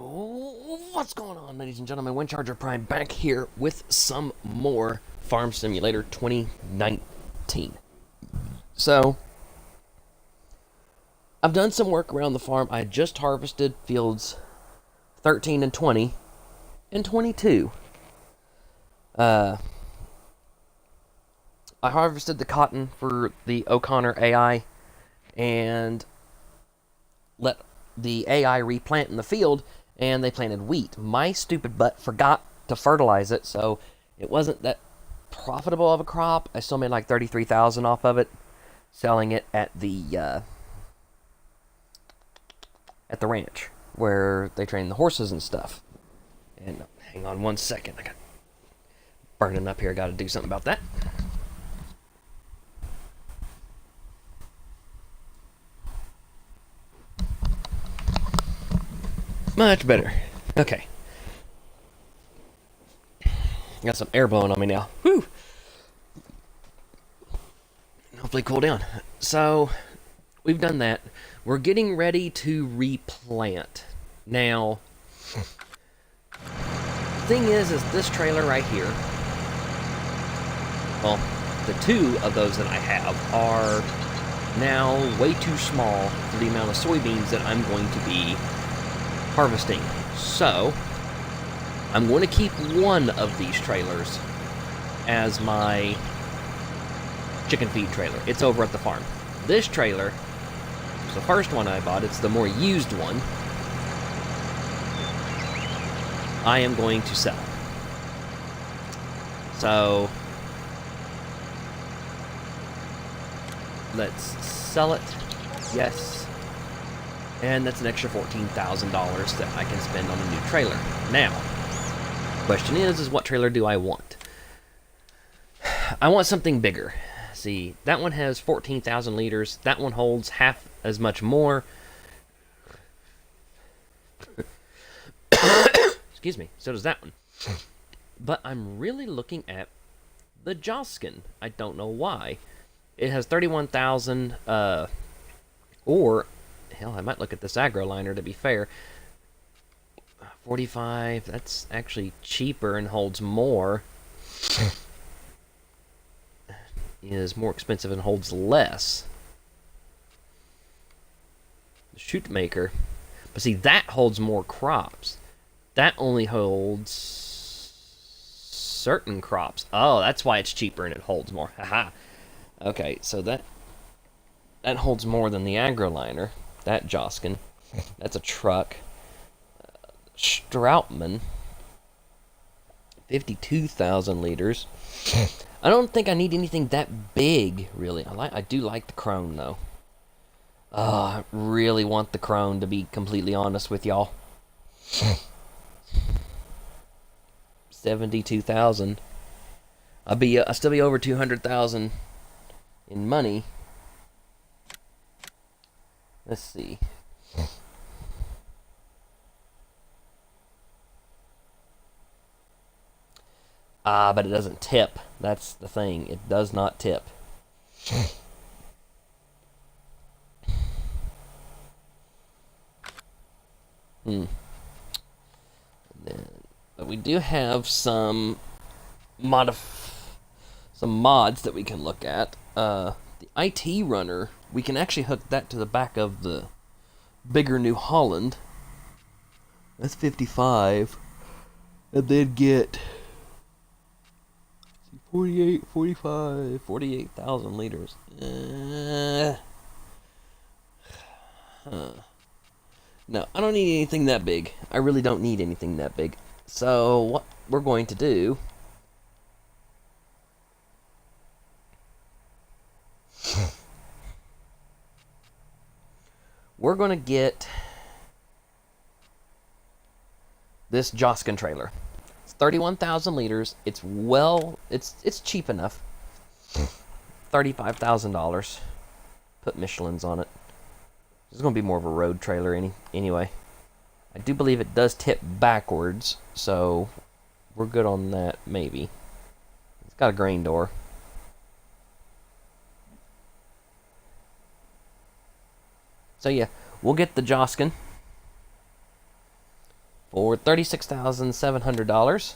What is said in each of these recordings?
What's going on, ladies and gentlemen? Windcharger Prime back here with some more Farm Simulator 2019. So, I've done some work around the farm. I just harvested fields 13 and 20 and 22. I harvested the cotton for the O'Connor AI and let the AI replant in the field, and they planted wheat. My stupid butt forgot to fertilize it, so it wasn't that profitable of a crop. I still made like 33,000 off of it, selling it at the ranch where they train the horses and stuff. And hang on one second, I got burning up here. Got to do something about that. Much better. Okay. Got some air blowing on me now. Whew. Hopefully cool down. So, we've done that. We're getting ready to replant. Now, thing is this trailer right here, well, the two of those that I have are now way too small for the amount of soybeans that I'm going to be harvesting. So, I'm going to keep one of these trailers as my chicken feed trailer. It's over at the farm. This trailer is the first one I bought. It's the more used one. I am going to sell. So, let's sell it. Yes. And that's an extra $14,000 that I can spend on a new trailer. Now, question is what trailer do I want? I want something bigger. See, that one has 14,000 liters. That one holds half as much more. Excuse me. So does that one. But I'm really looking at the Joskin. I don't know why. It has 31,000, or hell, I might look at this AgroLiner to be fair. 45, that's actually cheaper and holds more. Is more expensive and holds less. The Shootmaker. But see, that holds more crops. That only holds certain crops. Oh, that's why it's cheaper and it holds more. Haha. Okay, so that holds more than the AgroLiner. That Joskin. That's a truck. Stroutman. 52,000 liters. I don't think I need anything that big, really. I do like the Krone, though. Oh, I really want the Krone, to be completely honest with y'all. 72,000. I'll still be over 200,000 in money. Let's see. But it doesn't tip. That's the thing. It does not tip. But we do have some mods that we can look at. The IT runner, we can actually hook that to the back of the bigger New Holland. That's 55. And then get 48, 45, 48,000 liters. No, I don't need anything that big. I really don't need anything that big. So, what we're going to do... we're going to get this Joskin trailer. It's 31,000 liters. It's cheap enough. $35,000. Put Michelin's on it. It's going to be more of a road trailer anyway. I do believe it does tip backwards, so we're good on that, maybe. It's got a grain door. So yeah, we'll get the Joskin. for $36,700.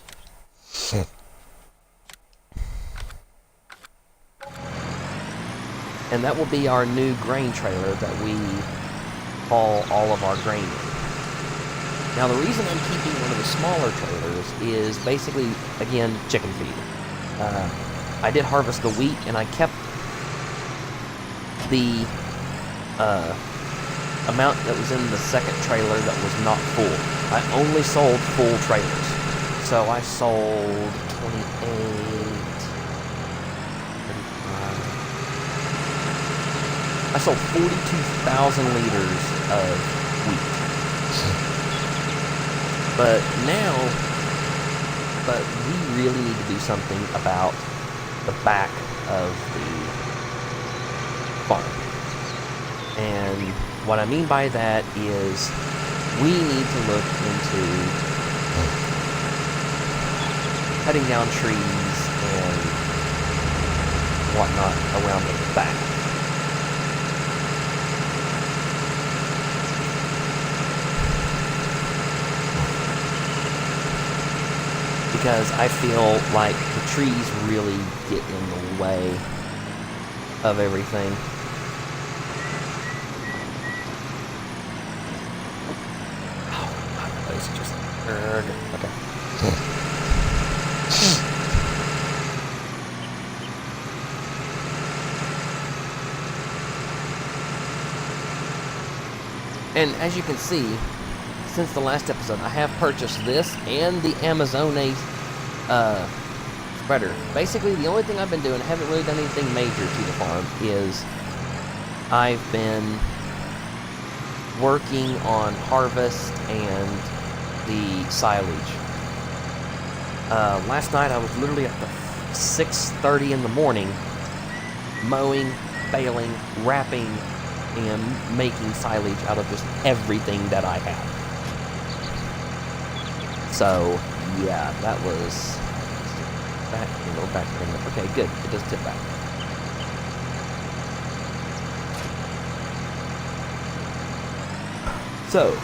And that will be our new grain trailer that we haul all of our grain in. Now, the reason I'm keeping one of the smaller trailers is basically, again, chicken feed. I did harvest the wheat, and I kept the amount that was in the second trailer that was not full. I only sold full trailers. So I sold 28, 35. I sold 42,000 liters of wheat. But we really need to do something about the back of the farm. And what I mean by that is we need to look into cutting down trees and whatnot around the back. Because I feel like the trees really get in the way of everything. Oh, my place just okay. And as you can see, since the last episode, I have purchased this and the Amazone spreader. Basically, the only thing I've been doing, I haven't really done anything major to the farm, is I've been working on harvest and the silage. Last night I was literally at the 6:30 in the morning mowing, baling, wrapping, and making silage out of just everything that I had. So, yeah, that was back, a little back thing. Okay, good. It does tip back. So,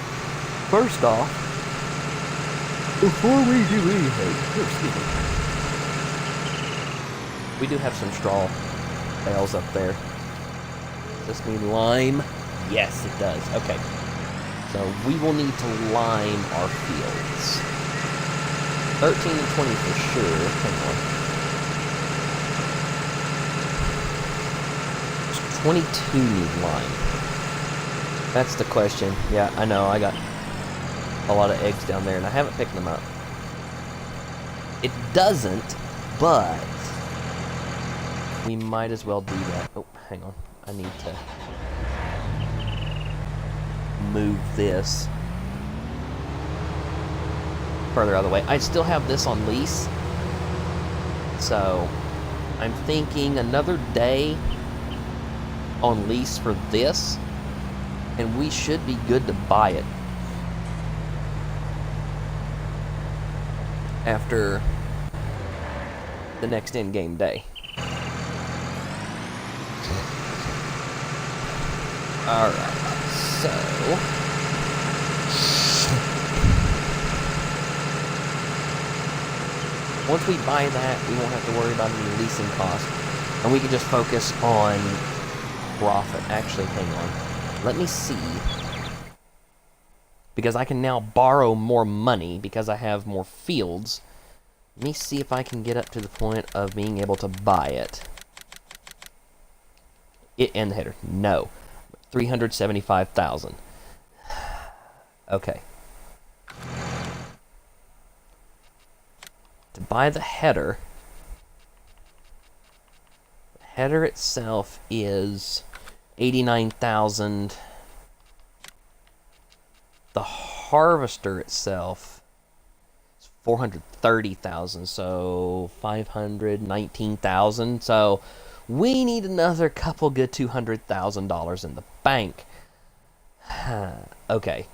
first off, before we do anything, we do have some straw bales up there. Does this mean lime? Yes, it does. Okay. So we will need to lime our fields. 13 and 20 for sure. Hang on. 22 need lime. That's the question. Yeah, I know. I got a lot of eggs down there, and I haven't picked them up. It doesn't, but we might as well do that. Oh, hang on. I need to move this further out of the way. I still have this on lease, so I'm thinking another day on lease for this, and we should be good to buy it after the next in-game day. Alright, so once we buy that, we won't have to worry about any leasing costs, and we can just focus on profit. Actually, hang on. Let me see, because I can now borrow more money because I have more fields. Let me see if I can get up to the point of being able to buy it. And the header. No. 375,000. Okay. To buy the header itself is 89,000. The harvester itself is 430,000, so 519,000. So we need another couple good $200,000 in the bank. Okay.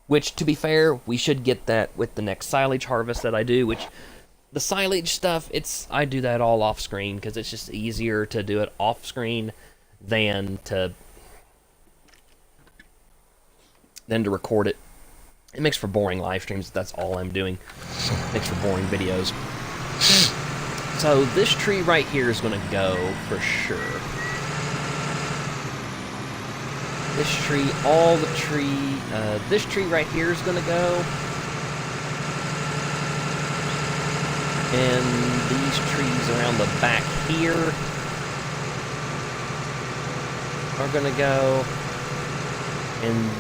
Which, to be fair, we should get that with the next silage harvest that I do, which the silage stuff, I do that all off screen because it's just easier to do it off screen than to record it It makes for boring live streams. That's all I'm doing. It makes for boring videos. So this tree right here is going to go for sure. This tree, all the tree, this tree right here is going to go. And these trees around the back here are going to go. And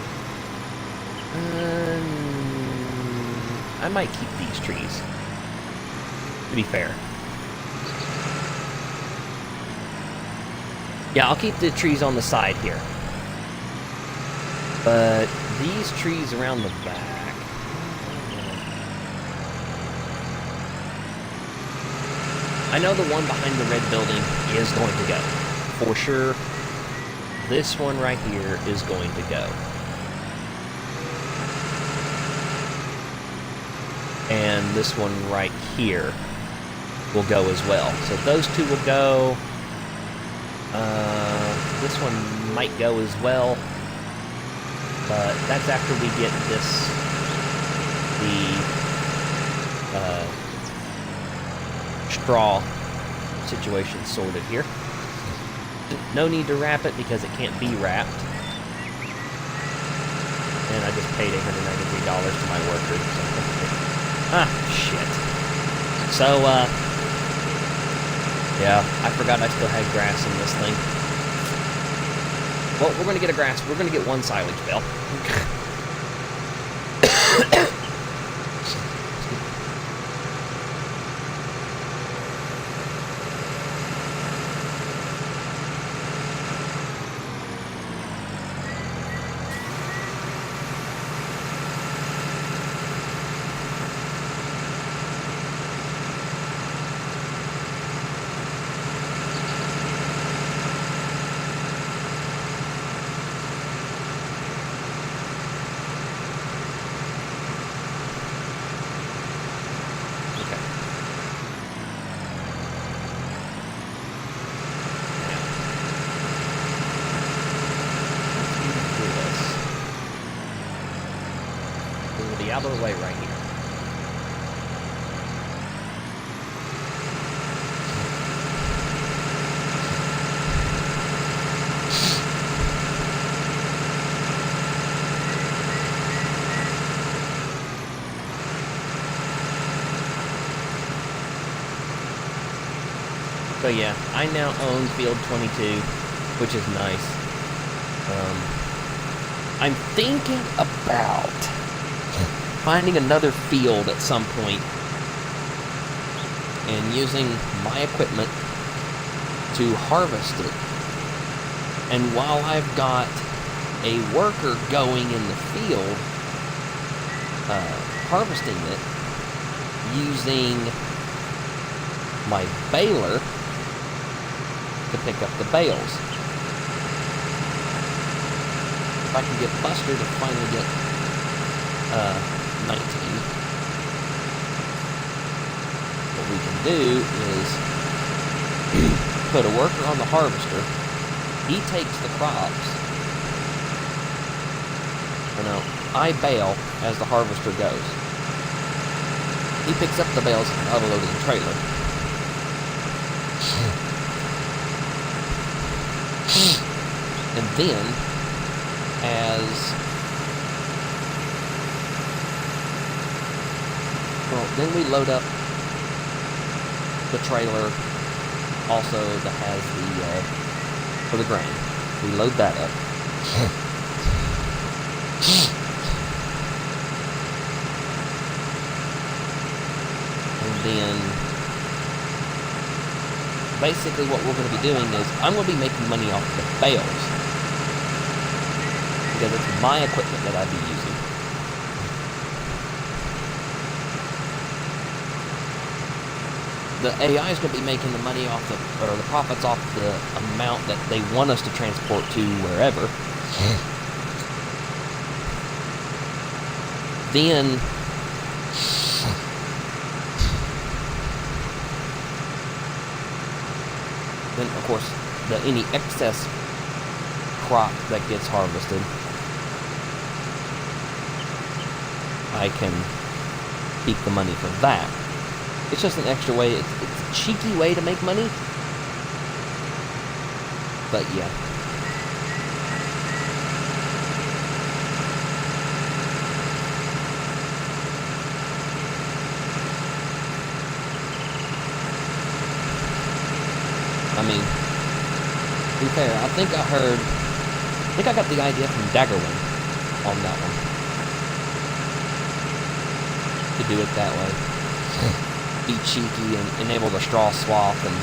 I might keep these trees, to be fair. Yeah, I'll keep the trees on the side here. But these trees around the back... I know the one behind the red building is going to go. For sure, this one right here is going to go. And this one right here will go as well. So those two will go. This one might go as well. But that's after we get this, the straw situation sorted here. No need to wrap it because it can't be wrapped. And I just paid $893 to my workers. Shit. So, yeah, I forgot I still had grass in this thing. Well, we're going to get a grass. We're going to get one silage bale. Out of the way right here. So yeah, I now own Field 22, which is nice. I'm thinking about finding another field at some point and using my equipment to harvest it. And while I've got a worker going in the field harvesting it, using my baler to pick up the bales. If I can get Buster to finally get 19. What we can do is put a worker on the harvester. He takes the crops. You know, I bale as the harvester goes. He picks up the bales and unloads the trailer. And then, then we load up the trailer also that has the, for the grain. We load that up. And then, basically what we're going to be doing is, I'm going to be making money off the bales. Because it's my equipment that I'd be using. The AI is going to be making the money off or the profits off the amount that they want us to transport to wherever. Then, of course, any excess crop that gets harvested I can keep the money for that. It's just an extra way. It's a cheeky way to make money. But yeah. I mean, to be fair, I think I got the idea from Daggerwin on that one. To do it that way. Be cheeky and enable the straw swap and...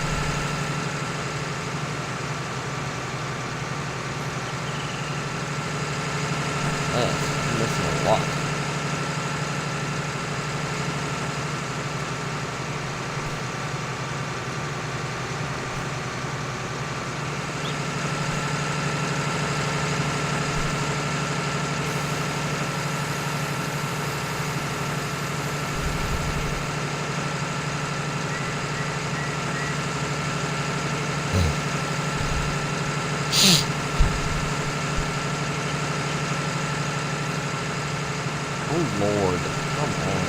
I'm missing a lot. Oh Lord, come on.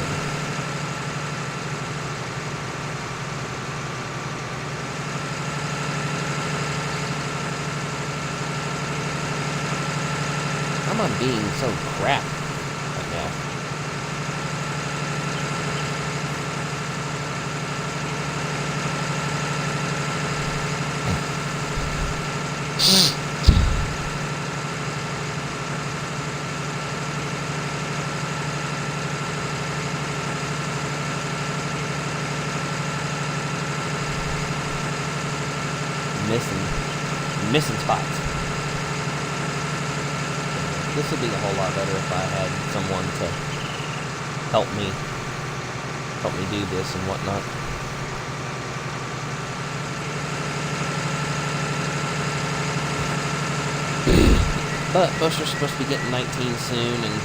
How am I being so crap right now? Missing spots. This would be a whole lot better if I had someone to help me do this and whatnot. But Buster's supposed to be getting 19 soon, and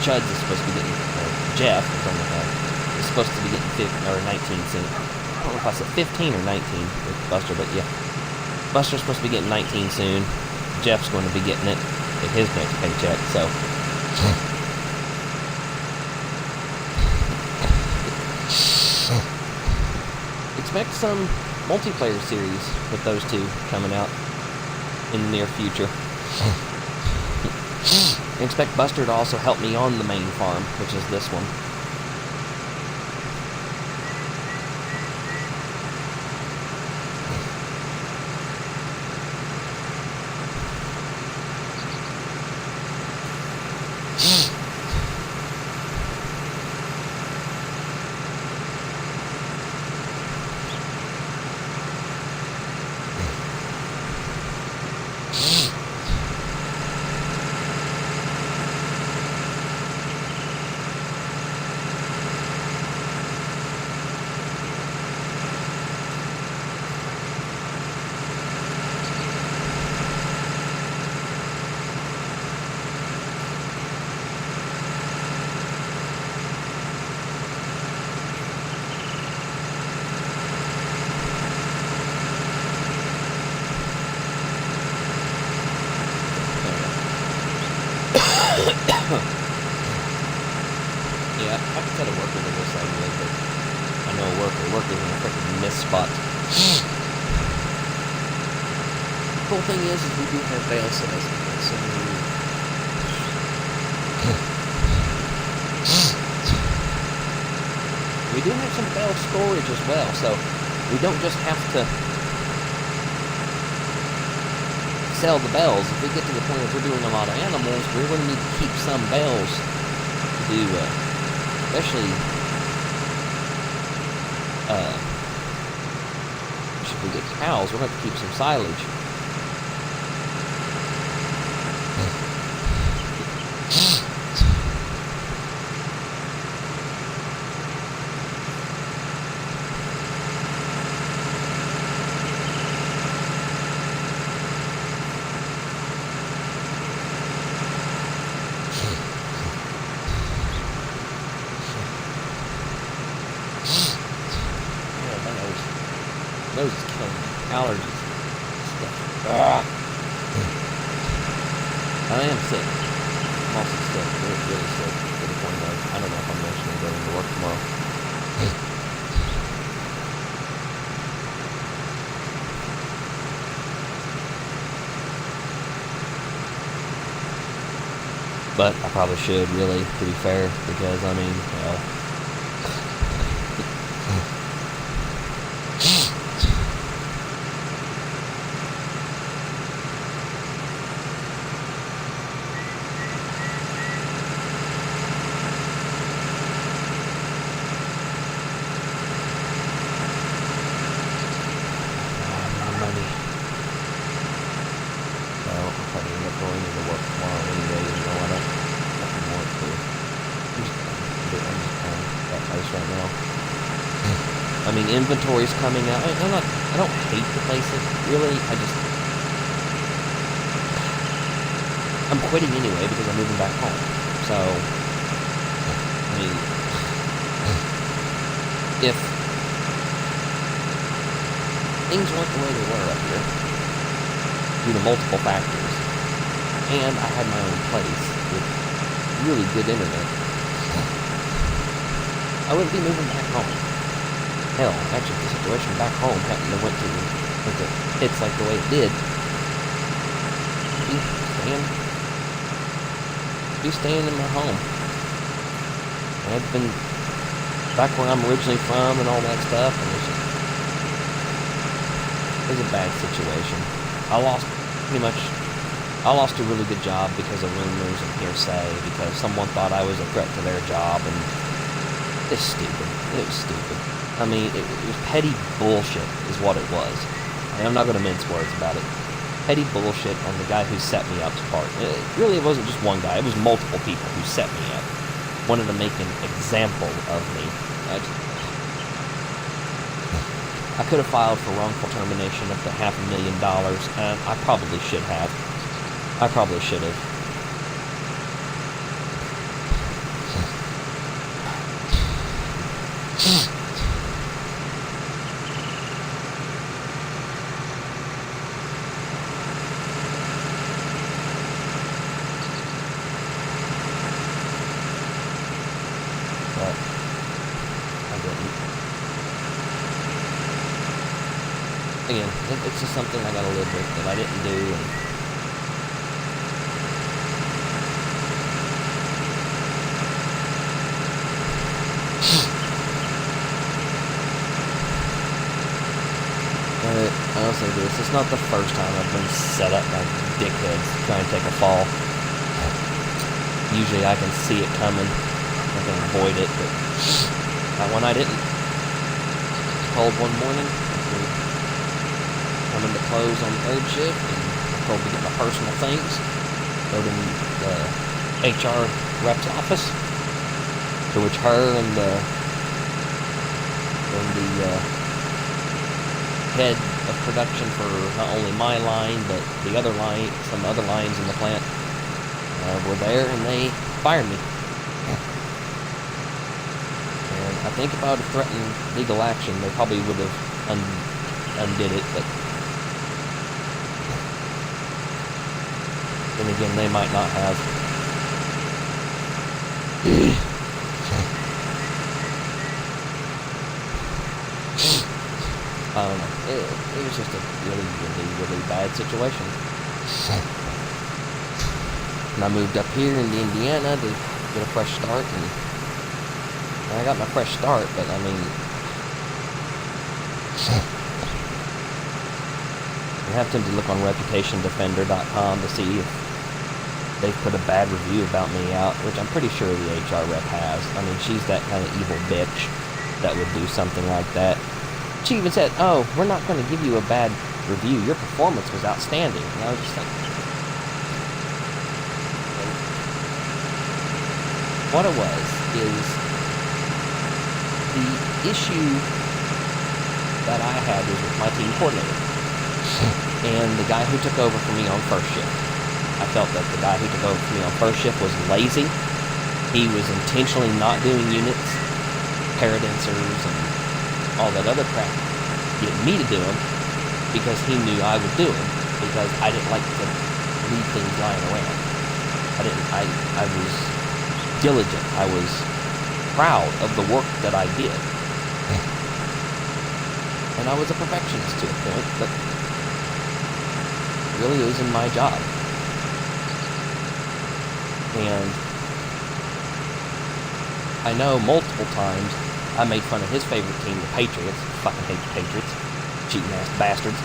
Chuds is supposed to be getting Jeff is supposed to be getting 19 soon. I don't know if I said 15 or 19 with Buster, but yeah. Buster's supposed to be getting 19 soon. Jeff's going to be getting it at his next paycheck, so. Expect some multiplayer series with those two coming out in the near future. And expect Buster to also help me on the main farm, which is this one. Yeah, I could set a worker to this idea, but I know a worker's in a freaking miss spot. The cool thing is we do have bale sales, so we do have some bale storage as well, so we don't just have to sell the bales. If we get to the point of we're doing a lot of animals, we're going to need to keep some bales to do, especially if we get cows, we're going to have to keep some silage. Nose is killing me. Allergies. Stuff. I am sick. I'm also sick. Really sick to the point I don't know if I'm actually going to work tomorrow. But I probably should, really, to be fair, because, I mean, well... I mean, inventory's coming out. I don't hate the places, really. I'm quitting anyway because I'm moving back home. So, I mean, if things weren't the way they were up here, due to multiple factors, and I had my own place with really good internet, I wouldn't be moving back home. Hell, actually, the situation back home happened to went to hits like the way it did. Be staying in my home. And I've been back where I'm originally from and all that stuff, and it was a bad situation. I lost a really good job because of rumors and hearsay, because someone thought I was a threat to their job, and it's stupid. It was stupid. I mean, it was petty bullshit is what it was. I'm not going to mince words about it. Petty bullshit on the guy who set me up apart. It wasn't just one guy. It was multiple people who set me up. Wanted to make an example of me. I could have filed for wrongful termination up to $500,000, and I probably should have. I probably should have. Again, it's just something I gotta live with that I didn't do. And I'll say this, it's not the first time I've been set up by dickheads trying to take a fall. Usually I can see it coming, I can avoid it, but that one I didn't. It's cold one morning, coming to close on third shift, and I'm told to get my personal things, go to the HR rep's office, to which her and the head of production for not only my line, but the other line, some other lines in the plant, were there, and they fired me. And I think if I would have threatened legal action, they probably would have undid it, but then again, they might not have. I don't know. It was just a really bad situation. And I moved up here into Indiana to get a fresh start, and I got my fresh start, but I mean, you have to look on reputationdefender.com to see if they've put a bad review about me out, which I'm pretty sure the HR rep has. I mean, she's that kind of evil bitch that would do something like that. She even said, "Oh, we're not going to give you a bad review. Your performance was outstanding." And I was just like, what it was is the issue that I had was with my team coordinator and the guy who took over for me on first shift. I felt that the guy who took over for me on first shift was lazy. He was intentionally not doing units, paradensers, and all that other crap, get me to do them because he knew I would do them, because I didn't like to leave things lying around. I was diligent. I was proud of the work that I did. And I was a perfectionist to a point, but really it was in my job. And I know multiple times I made fun of his favorite team, the Patriots. Fucking hate the Patriots. Cheating ass bastards.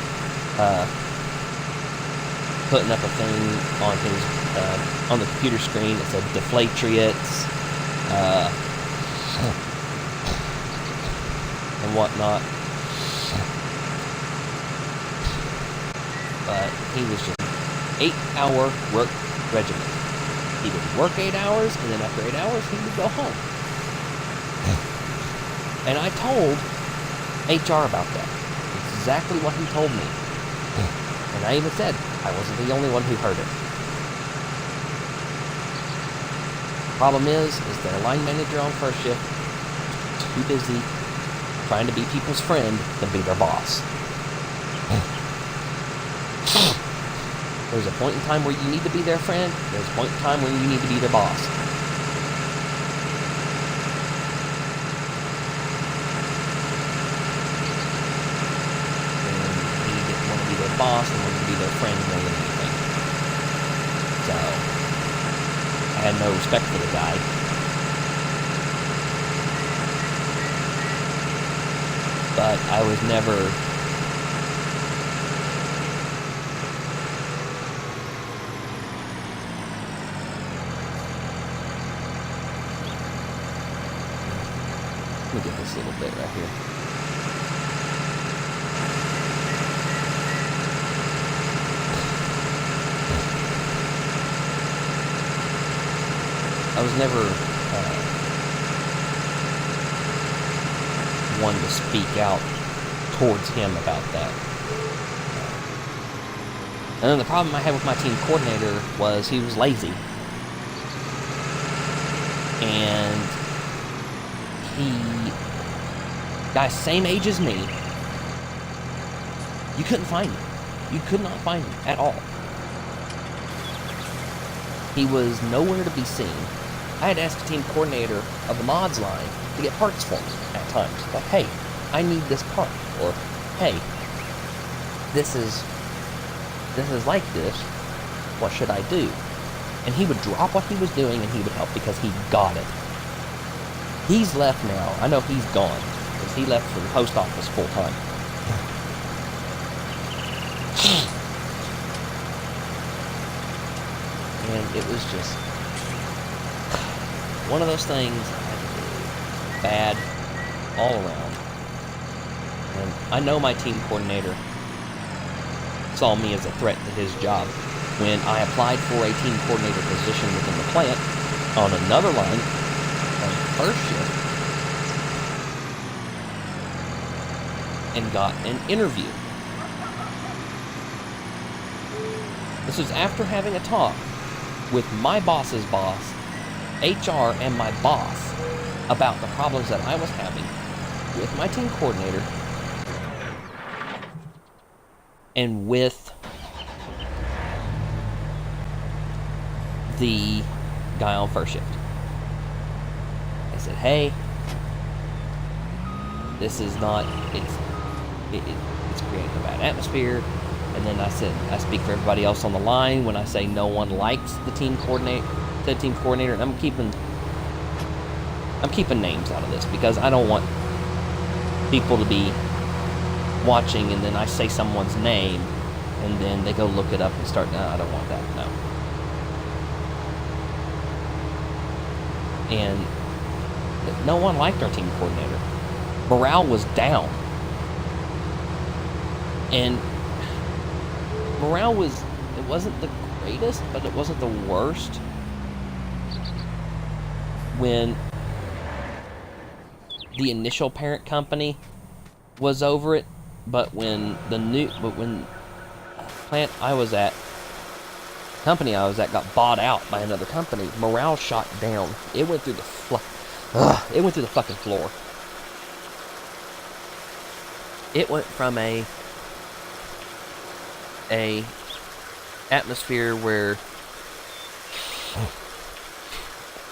Putting up a thing on his on the computer screen that said Deflatriots and whatnot. But he was just 8-hour work regimen. He would work 8 hours, and then after 8 hours, he would go home. And I told HR about that. Exactly what he told me. And I even said I wasn't the only one who heard it. Problem is their line manager on first shift too busy trying to be people's friend to be their boss. There's a point in time where you need to be their friend. There's a point in time when you need to be their boss. And he didn't want to be their boss and wanted to be their friend more than anything. So, I had no respect for the guy. But I was never... Let me get this little bit right here. I was never one to speak out towards him about that. And then the problem I had with my team coordinator was he was lazy. And guy same age as me, you couldn't find him. You could not find him at all. He was nowhere to be seen. I had asked the team coordinator of the mods line to get parts for me at times. Like, hey, I need this part. Or, hey, this is like this. What should I do? And he would drop what he was doing and he would help because he got it. He's left now. I know he's gone because he left for the post office full time. And it was just one of those things bad all around. And I know my team coordinator saw me as a threat to his job when I applied for a team coordinator position within the plant on another line on first shift and got an interview. This was after having a talk with my boss's boss, HR, and my boss about the problems that I was having with my team coordinator and with the guy on first shift. I said, hey, this is not, it's creating a bad atmosphere. And then I said, I speak for everybody else on the line when I say no one likes the team coordinator, and I'm keeping names out of this because I don't want people to be watching and then I say someone's name and then they go look it up and start, no, I don't want that, no. And no one liked our team coordinator. Morale was down. And morale was, it wasn't the greatest, but it wasn't the worst when the initial parent company was over it, but when the plant I was at, company I was at got bought out by another company, morale shot down. It went through the fucking floor. It went from a atmosphere where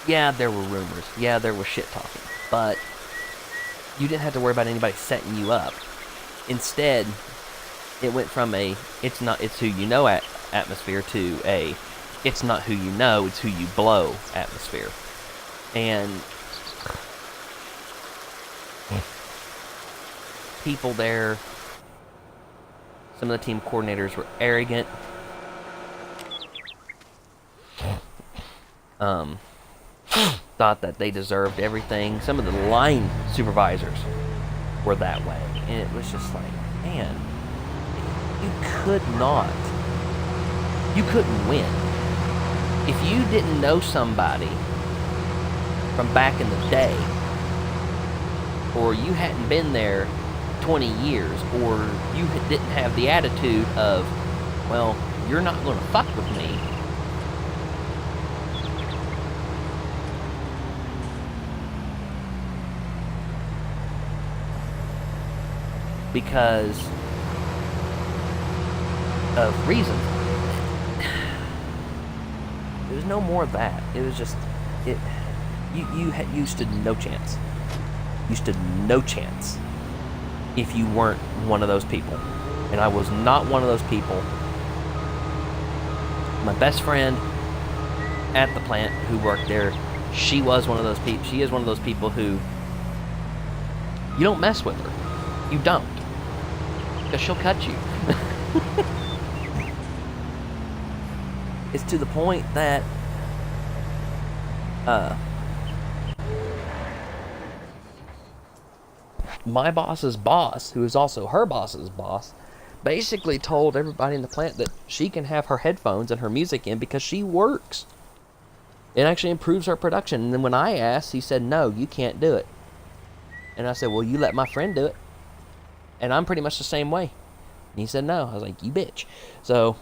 Yeah, there were rumors. Yeah, there was shit talking. But you didn't have to worry about anybody setting you up. Instead, it went from a it's who you know atmosphere to a it's not who you know, it's who you blow atmosphere. And people there, some of the team coordinators were arrogant. Thought that they deserved everything. Some of the line supervisors were that way. And it was just like, man, you couldn't win. If you didn't know somebody from back in the day, or you hadn't been there 20 years, or you didn't have the attitude of, well, you're not going to fuck with me, because of reasons. There was no more of that. It was just, you stood no chance. You stood no chance if you weren't one of those people. And I was not one of those people. My best friend at the plant who worked there, she was one of those people. She is one of those people who, you don't mess with her. You don't. Because she'll cut you. It's to the point that my boss's boss, who is also her boss's boss, basically told everybody in the plant that she can have her headphones and her music in because she works. It actually improves her production. And then when I asked, he said, no, you can't do it. And I said, well, you let my friend do it. And I'm pretty much the same way. And he said, no. I was like, you bitch. So,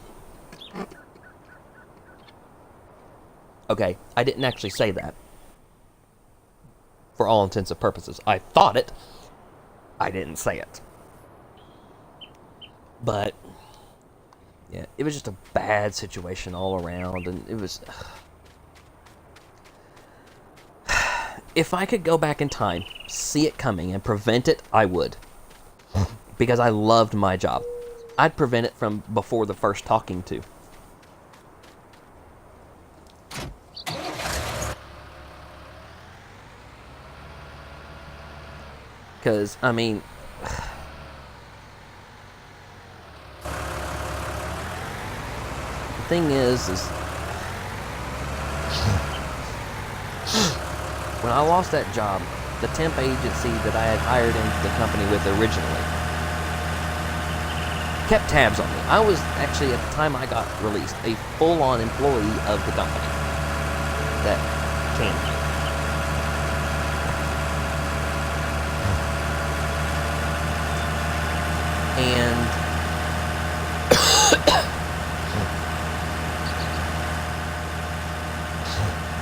okay, I didn't actually say that. For all intents and purposes. I thought it. I didn't say it. But, yeah, it was just a bad situation all around. And it was... If I could go back in time, see it coming, and prevent it, I would. Because I loved my job. I'd prevent it from before the first talking to. Because, I mean... the thing is... when I lost that job, the temp agency that I had hired into the company with originally kept tabs on me. I was actually, at the time I got released, a full-on employee of the company that canned me. And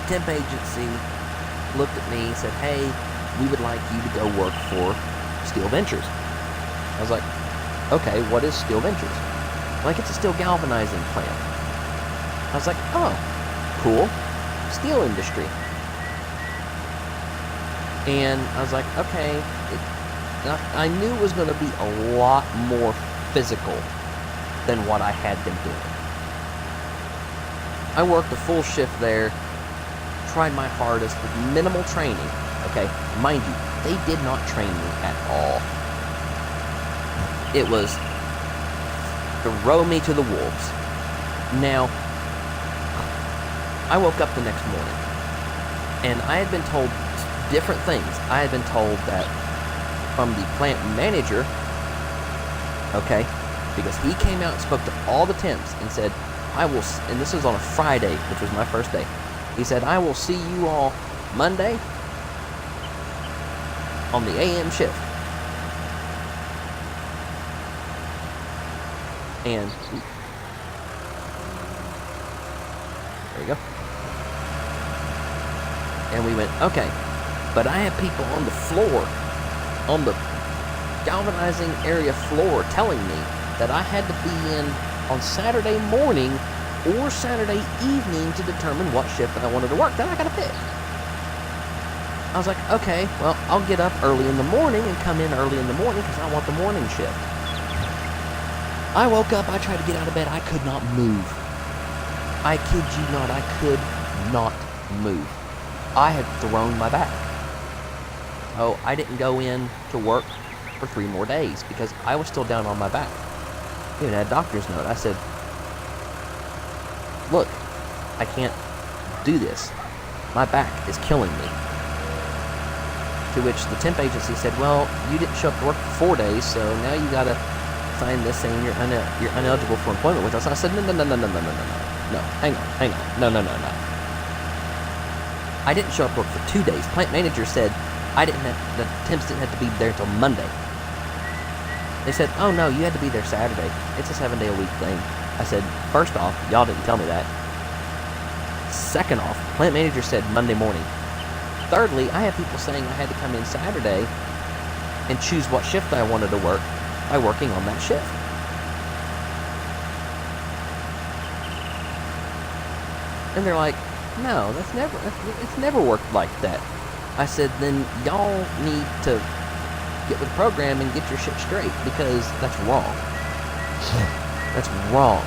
temp agency looked at me and said, hey, we would like you to go work for Steel Ventures. I was like, okay, what is Steel Ventures? Like, it's a steel galvanizing plant. I was like, oh, cool, steel industry. And I was like, okay, I knew it was going to be a lot more physical than what I had been doing. I worked a full shift there, tried my hardest with minimal training. Okay, mind you, they did not train me at all. It was throw me to the wolves. Now, I woke up the next morning, and I had been told different things. I had been told that from the plant manager, okay, because he came out and spoke to all the temps and said, I will, and this was on a Friday, which was my first day. He said, I will see you all Monday on the AM shift. And there you go. And we went, okay, but I have people on the floor, on the galvanizing area floor, telling me that I had to be in on Saturday morning or Saturday evening to determine what shift I wanted to work. Then I got to pick. I was like, okay, well, I'll get up early in the morning and come in early in the morning because I want the morning shift. I woke up, I tried to get out of bed, I could not move. I kid you not, I could not move. I had thrown my back. Oh, I didn't go in to work for 3 more days because I was still down on my back. Even had a doctor's note. I said, look, I can't do this. My back is killing me. To which the temp agency said, well, you didn't show up to work for 4 days, so now you gotta sign this saying you're ineligible for employment with us. I said, no, hang on, no. I didn't show up to work for 2 days. Plant manager said the temps didn't have to be there until Monday. They said, oh no, you had to be there Saturday. It's a 7-day-a-week thing. I said, first off, y'all didn't tell me that. Second off, plant manager said Monday morning. Thirdly, I had people saying I had to come in Saturday and choose what shift I wanted to work by working on that shift. And they're like, no, it's never worked like that. I said, then y'all need to get with the program and get your shit straight because that's wrong. That's wrong.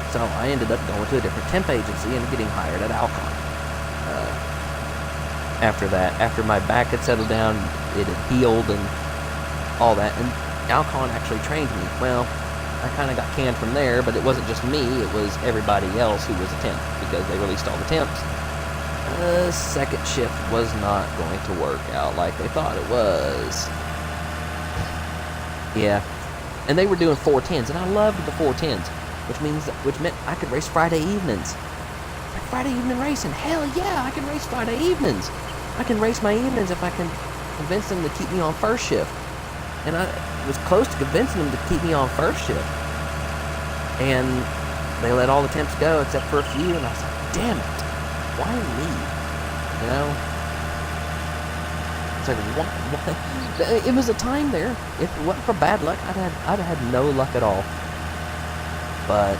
So I ended up going to a different temp agency and getting hired at Alcon. After that, after my back had settled down, it had healed and all that, and Alcon actually trained me. Well, I kind of got canned from there, but it wasn't just me, it was everybody else who was a temp, because they released all the temps. Second shift was not going to work out like they thought it was. Yeah, and they were doing 410s, and I loved the 410s, which meant I could race Friday evenings. Like Friday evening racing, hell yeah, I can race Friday evenings. I can race my evenings if I can convince them to keep me on first shift. And I was close to convincing them to keep me on first shift. And they let all the temps go except for a few, and I was like, damn it, why me? You know? It's like, why? It was a time there. If it wasn't for bad luck, I'd have had no luck at all. But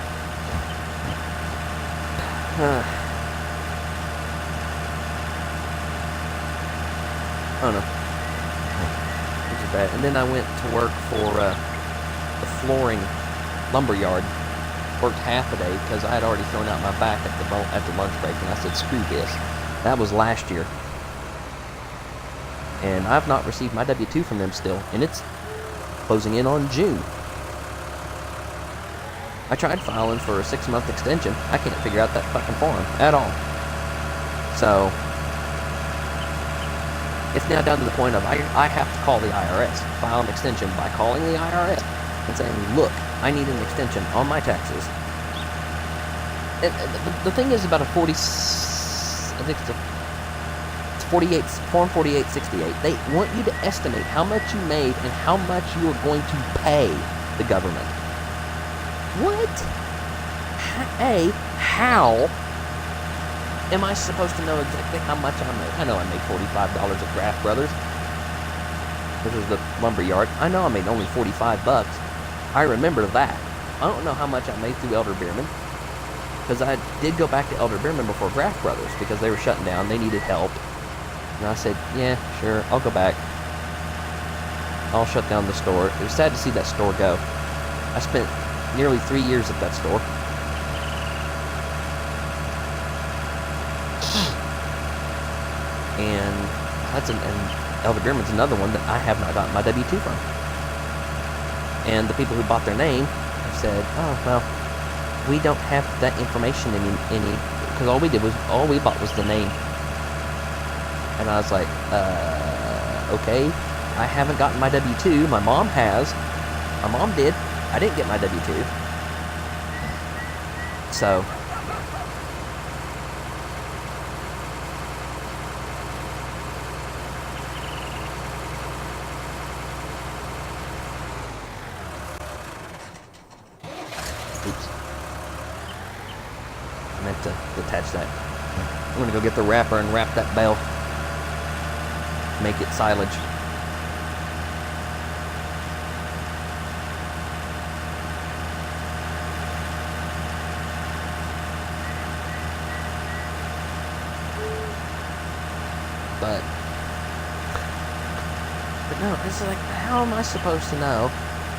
I don't know. Which is bad. And then I went to work for the flooring lumber yard. Worked half a day because I had already thrown out my back at the lunch break, and I said, screw this. That was last year. And I've not received my W-2 from them still, and it's closing in on June. I tried filing for a 6-month extension. I can't figure out that fucking form at all. So it's now down to the point of I have to call the IRS, file an extension by calling the IRS and saying, look, I need an extension on my taxes. And the thing is about a 40, I think it's 48, Form 4868. They want you to estimate how much you made and how much you are going to pay the government. What? How am I supposed to know exactly how much I made? I know I made $45 at Graff Brothers, which was the lumber yard. I know I made only $45. I remember that. I don't know how much I made through Elder Beerman, because I did go back to Elder Beerman before Graff Brothers because they were shutting down. They needed help. And I said, yeah, sure, I'll go back. I'll shut down the store. It was sad to see that store go. I spent nearly 3 years at that store. And Elder Beerman's another one that I have not gotten my W-2 from. And the people who bought their name have said, oh, well, we don't have that information any because all we bought was the name. And I was like, okay, I haven't gotten my W-2. My mom has. My mom did. I didn't get my W-2. So oops. I meant to detach that. I'm gonna go get the wrapper and wrap that bale. Make it silage. But But no, it's like, how am I supposed to know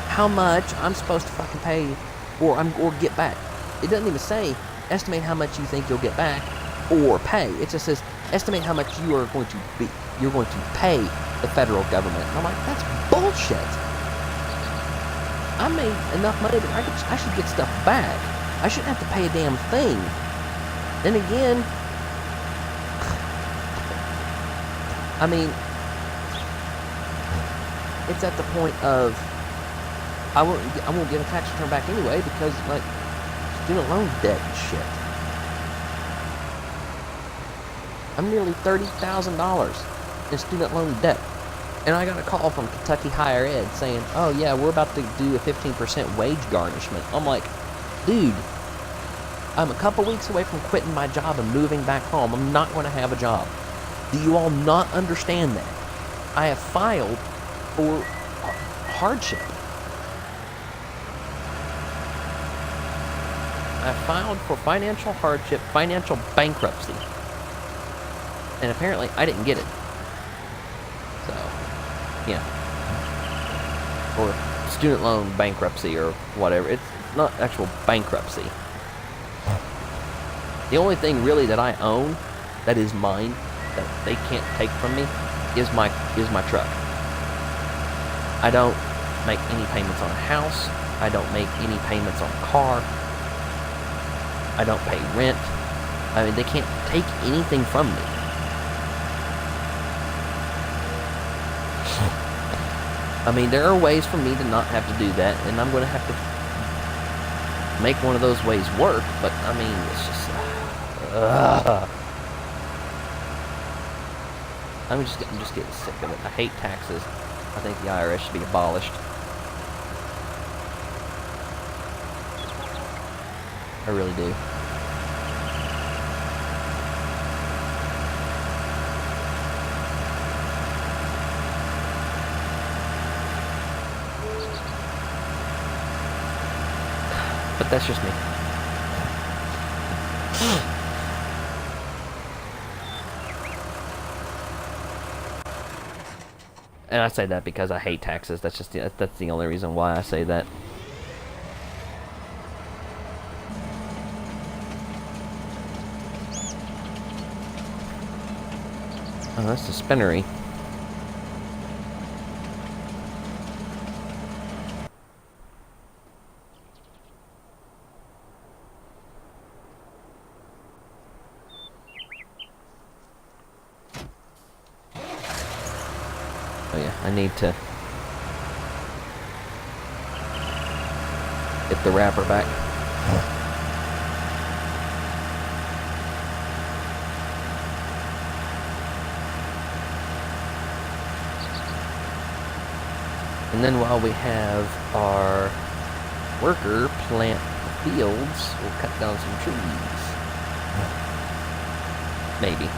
how much I'm supposed to fucking pay or get back? It doesn't even say estimate how much you think you'll get back or pay. It just says estimate how much you're going to pay the federal government. And I'm like, that's bullshit. I made enough money that I should get stuff back. I shouldn't have to pay a damn thing. Then again, I mean, it's at the point of I won't get a tax return back anyway because like student loan debt and shit. I'm nearly $30,000 in student loan debt. And I got a call from Kentucky Higher Ed saying, oh yeah, we're about to do a 15% wage garnishment. I'm like, dude, I'm a couple weeks away from quitting my job and moving back home. I'm not going to have a job. Do you all not understand that? I have filed for hardship. I filed for financial hardship, financial bankruptcy. And apparently I didn't get it. So, yeah. Or student loan bankruptcy or whatever. It's not actual bankruptcy. The only thing really that I own that is mine, that they can't take from me, is my truck. I don't make any payments on a house. I don't make any payments on a car. I don't pay rent. I mean, they can't take anything from me. I mean, there are ways for me to not have to do that, and I'm going to have to make one of those ways work, but I mean, it's just... I'm just getting sick of it. I hate taxes. I think the IRS should be abolished. I really do. But that's just me. And I say that because I hate taxes. That's the only reason why I say that. Oh, that's the spinnery. Oh yeah, I need to get the wrapper back. And then while we have our worker plant the fields, we'll cut down some trees. Maybe.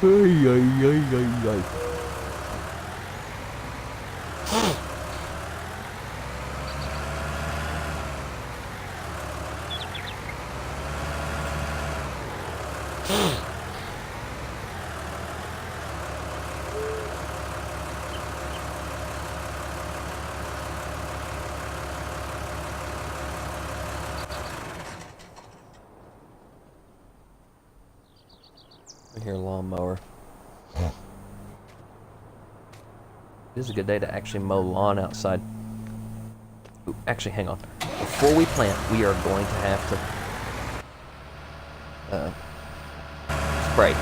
Ay, ay, ay, ay, ay. I hear a lawnmower. This is a good day to actually mow lawn outside. Ooh, actually, hang on. Before we plant, we are going to have to spray.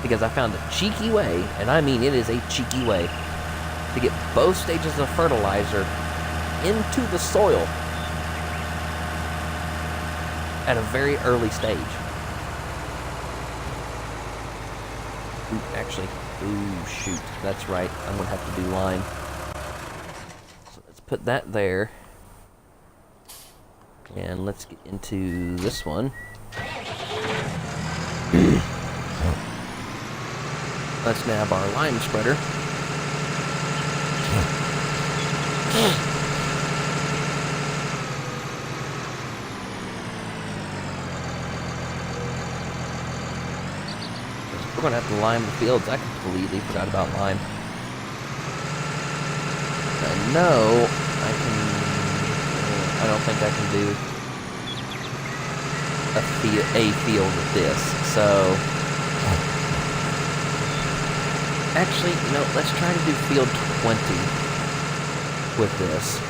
Because I found a cheeky way, and I mean it is a cheeky way, to get both stages of fertilizer into the soil at a very early stage. Ooh, shoot, that's right, I'm gonna have to do lime. So let's put that there. And let's get into this one. Let's nab our lime spreader. We're gonna have to lime the fields. I completely forgot about lime. I know I don't think I can do a field with this, so actually, let's try to do field 20 with this.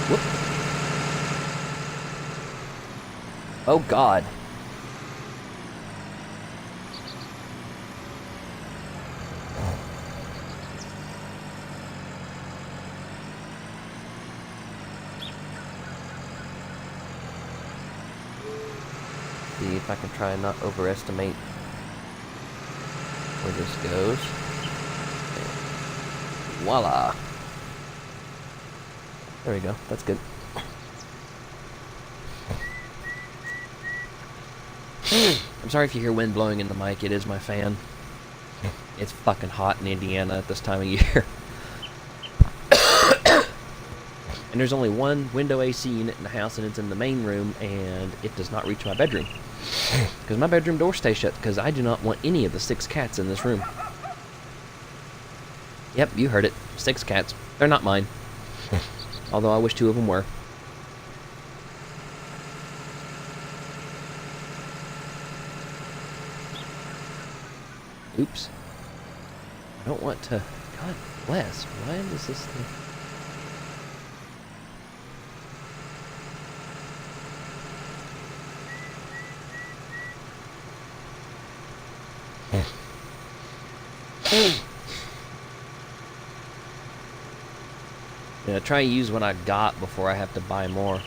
Whoop. Oh God. See if I can try and not overestimate where this goes. Voila. There we go. That's good. I'm sorry if you hear wind blowing in the mic. It is my fan. It's fucking hot in Indiana at this time of year. And there's only one window AC unit in the house, and it's in the main room, and it does not reach my bedroom. Because my bedroom door stays shut, because I do not want any of the 6 cats in this room. Yep, you heard it. 6 cats. They're not mine. Although I wish 2 of them were. Oops. I don't want to... God bless. Why is this thing... Yeah, try and use what I got before I have to buy more.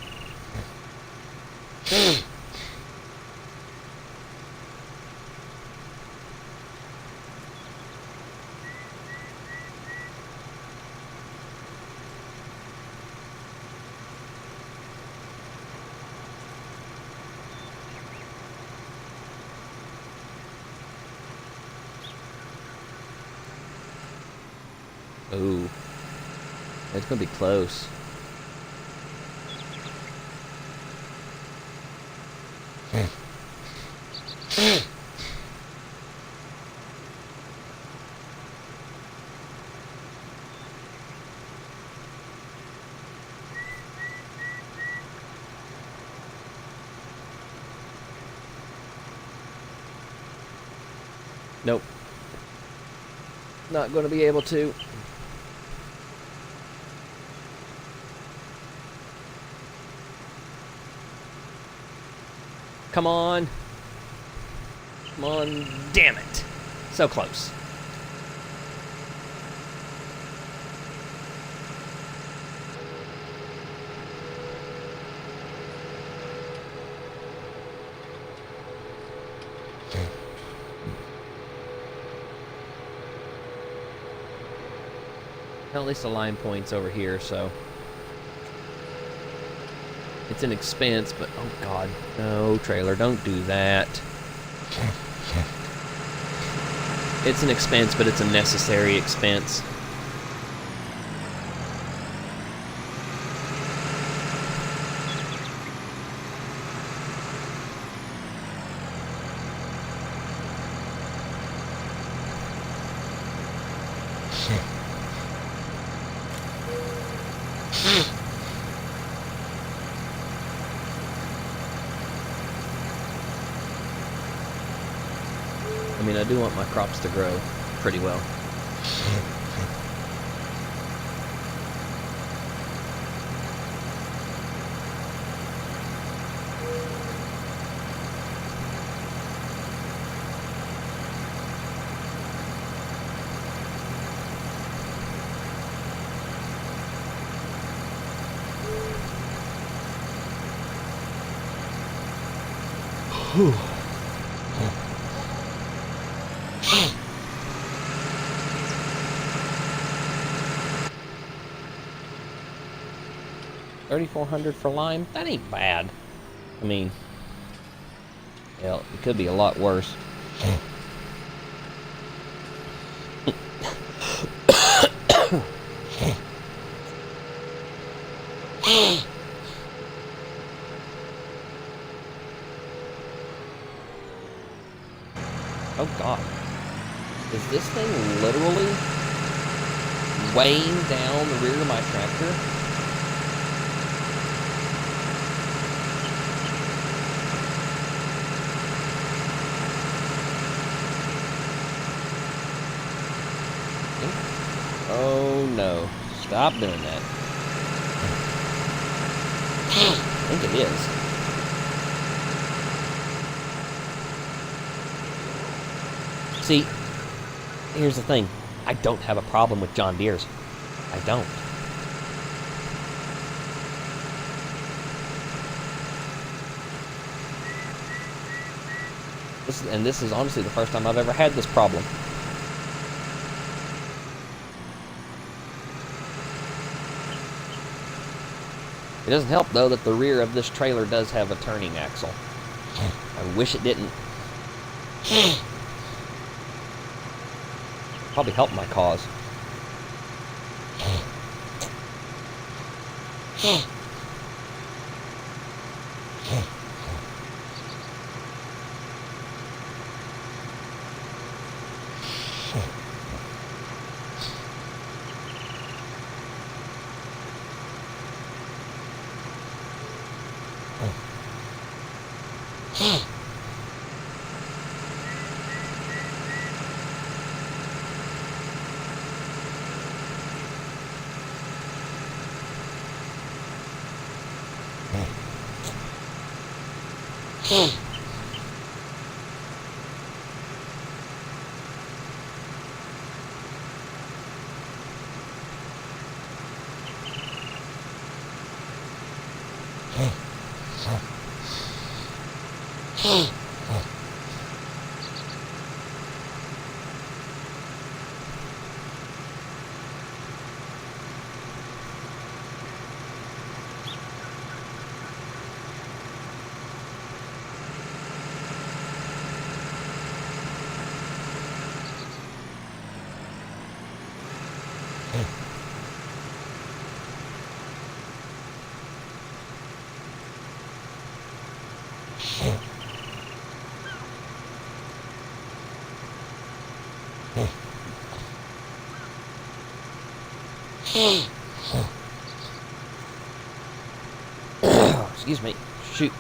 Ooh. It's gonna be close. Nope. Not gonna be able to. Come on. Come on. Damn it. So close. Well, at least the line point's over here, so... It's an expense, but oh God, no, trailer, don't do that. It's an expense, but it's a necessary expense. I mean, I do want my crops to grow pretty well. Whew. 3,400 for lime? That ain't bad. I mean, hell, it could be a lot worse. Oh God. Is this thing literally weighing down the rear of my tractor? Oh no. Stop doing that. I think it is. See, here's the thing. I don't have a problem with John Deere's. I don't. This is honestly the first time I've ever had this problem. It doesn't help, though, that the rear of this trailer does have a turning axle. I wish it didn't. Probably help my cause. Excuse me. Shoot.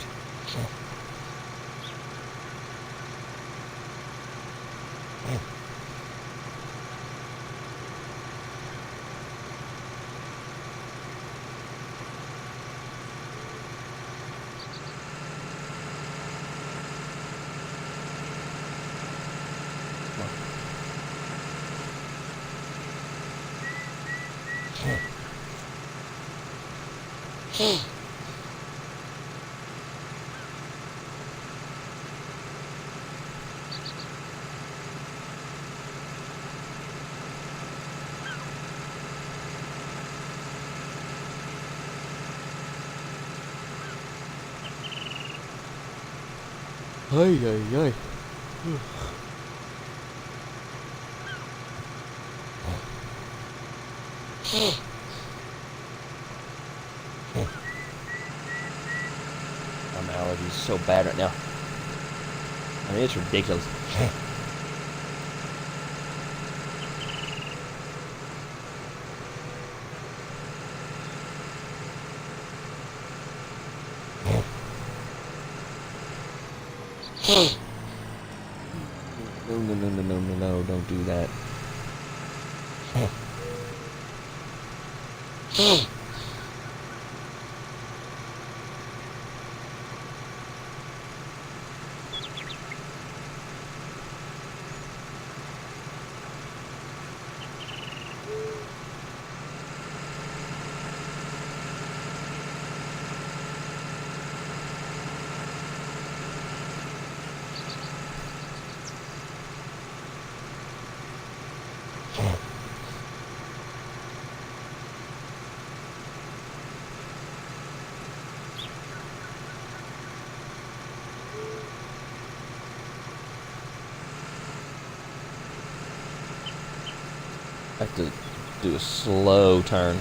Ay, ay, ay. My allergies are so bad right now. I mean, it's ridiculous. No, don't do that. I have to do a slow turn.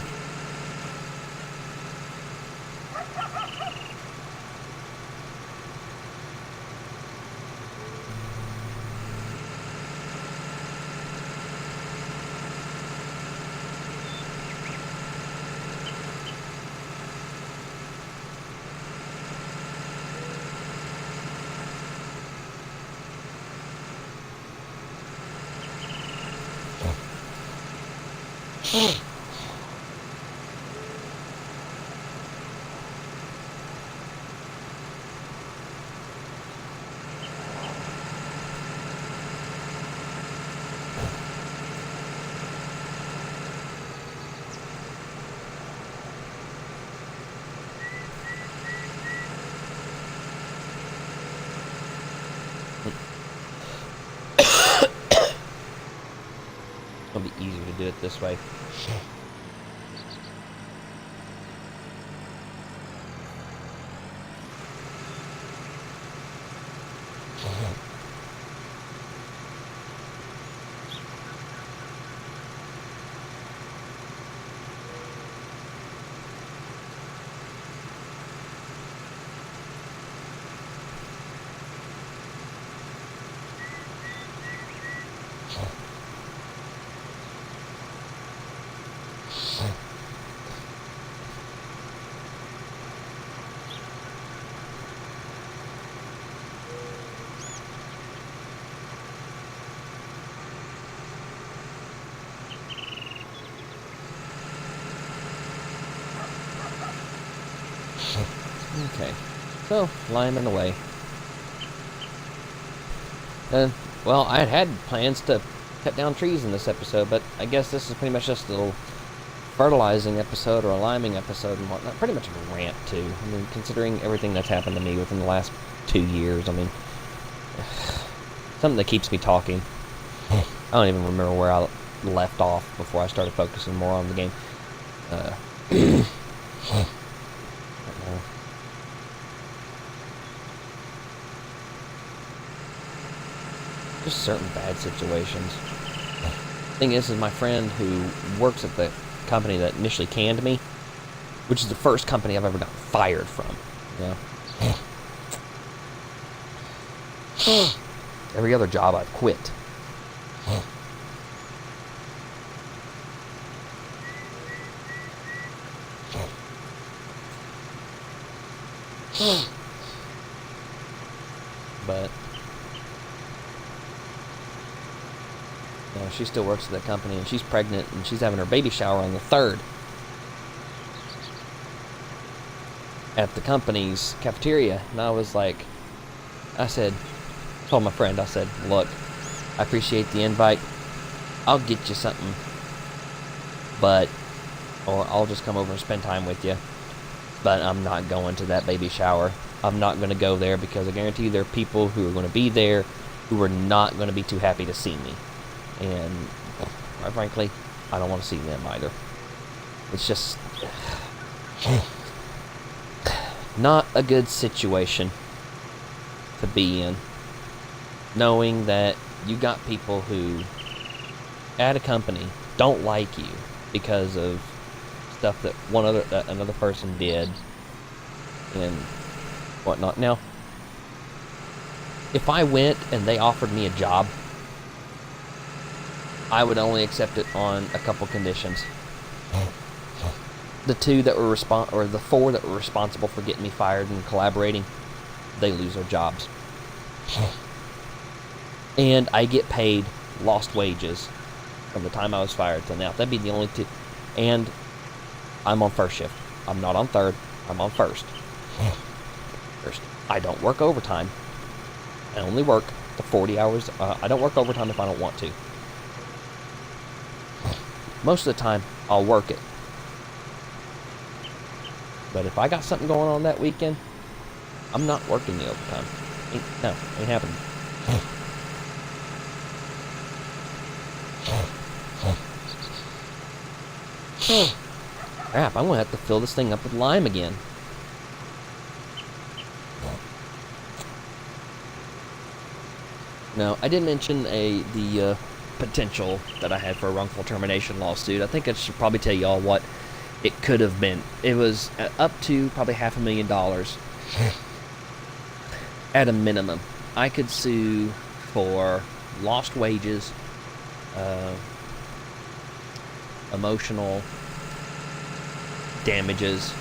It'll be easier to do it this way. Okay, so lineman away. Well, I had plans to cut down trees in this episode, but I guess this is pretty much just a little fertilizing episode or a liming episode and whatnot. Pretty much a rant, too. I mean, considering everything that's happened to me within the last 2 years, I mean, something that keeps me talking. I don't even remember where I left off before I started focusing more on the game. Just certain bad situations. Thing is my friend who works at the company that initially canned me, which is the first company I've ever gotten fired from. You know? Every other job I've quit. But you know, she still works at that company, and she's pregnant, and she's having her baby shower on the 3rd at the company's cafeteria. And I was like, told my friend, I said, look, I appreciate the invite. I'll get you something, or I'll just come over and spend time with you. But I'm not going to that baby shower. I'm not going to go there because I guarantee you there are people who are going to be there who are not going to be too happy to see me. And quite frankly, I don't want to see them either. It's just not a good situation to be in. Knowing that you got people who at a company don't like you because of stuff that another person did and whatnot. Now, if I went and they offered me a job, I would only accept it on a couple conditions. The 4 that were responsible for getting me fired and collaborating, they lose their jobs. And I get paid lost wages from the time I was fired till now. That'd be the only two. And I'm on first shift. I'm not on third. I'm on first. First. I don't work overtime. I only work the 40 hours. I don't work overtime if I don't want to. Most of the time, I'll work it. But if I got something going on that weekend, I'm not working the overtime. Ain't happening. Crap, I'm gonna have to fill this thing up with lime again. Now, I did mention the potential that I had for a wrongful termination lawsuit. I think I should probably tell y'all what it could have been. It was up to probably $500,000 at a minimum. I could sue for lost wages, emotional damages,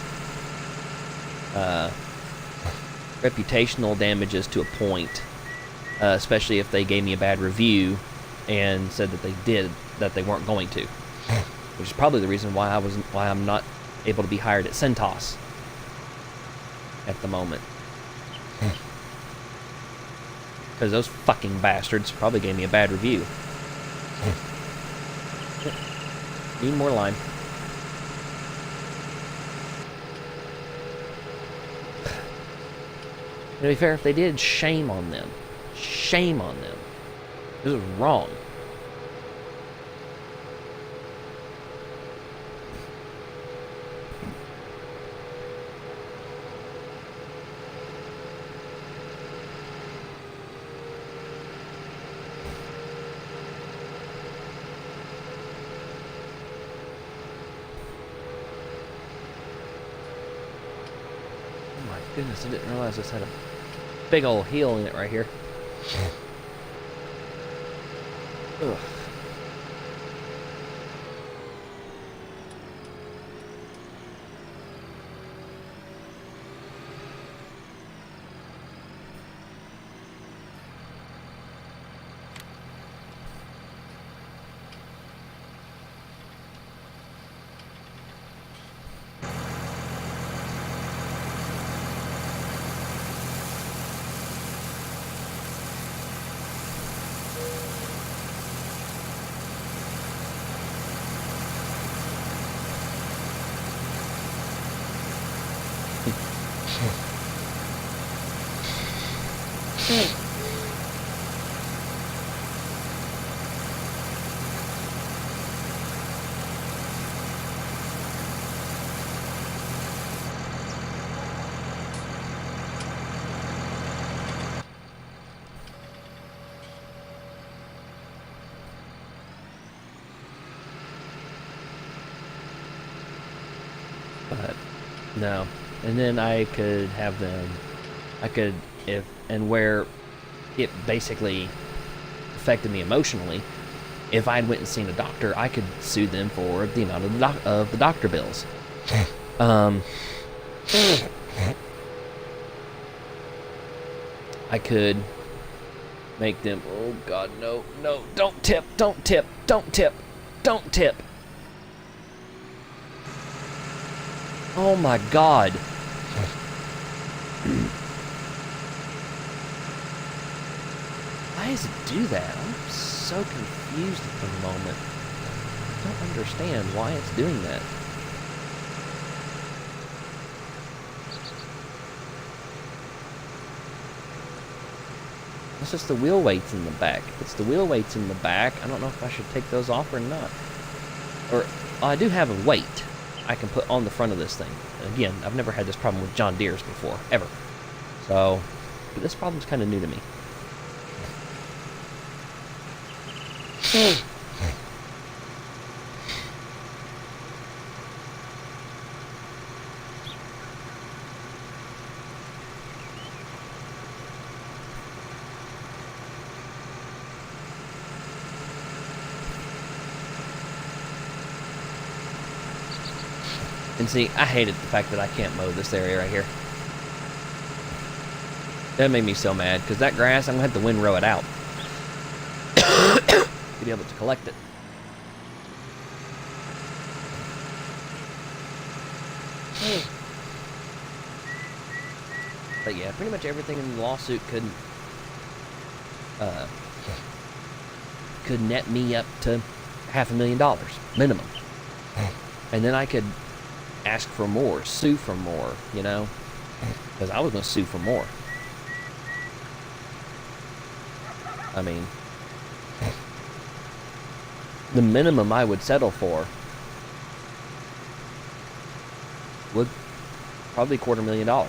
reputational damages to a point, especially if they gave me a bad review and said that they weren't going to, which is probably the reason why I'm not able to be hired at Centos at the moment, because those fucking bastards probably gave me a bad review. Need more lime. To be fair, if they did, shame on them. Shame on them. This is wrong. Oh my goodness, I didn't realize this had a big old heel in it right here. Ugh. But no. And then I could have them, where it basically affected me emotionally, if I went and seen a doctor, I could sue them for the amount of the doctor bills. I could make them, oh God, no, don't tip. Oh my God. Why does it do that? I'm so confused at the moment. I don't understand why it's doing that. It's just the wheel weights in the back. If it's the wheel weights in the back, I don't know if I should take those off or not. Or, I do have a weight I can put on the front of this thing. And again, I've never had this problem with John Deere's before, ever. So, but this problem's kind of new to me. And see, I hated the fact that I can't mow this area right here. That made me so mad, because that grass, I'm going to have to windrow it out to be able to collect it. But yeah, pretty much everything in the lawsuit could net me up to $500,000 minimum, and then I could ask for more, sue for more, you know, because I was going to sue for more. I mean, the minimum I would settle for would probably $250,000.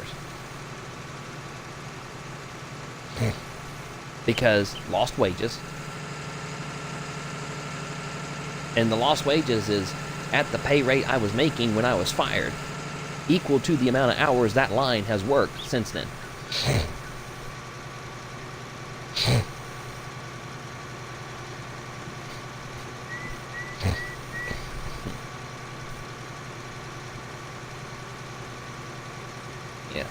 Because lost wages. And the lost wages is at the pay rate I was making when I was fired, equal to the amount of hours that line has worked since then. Yeah.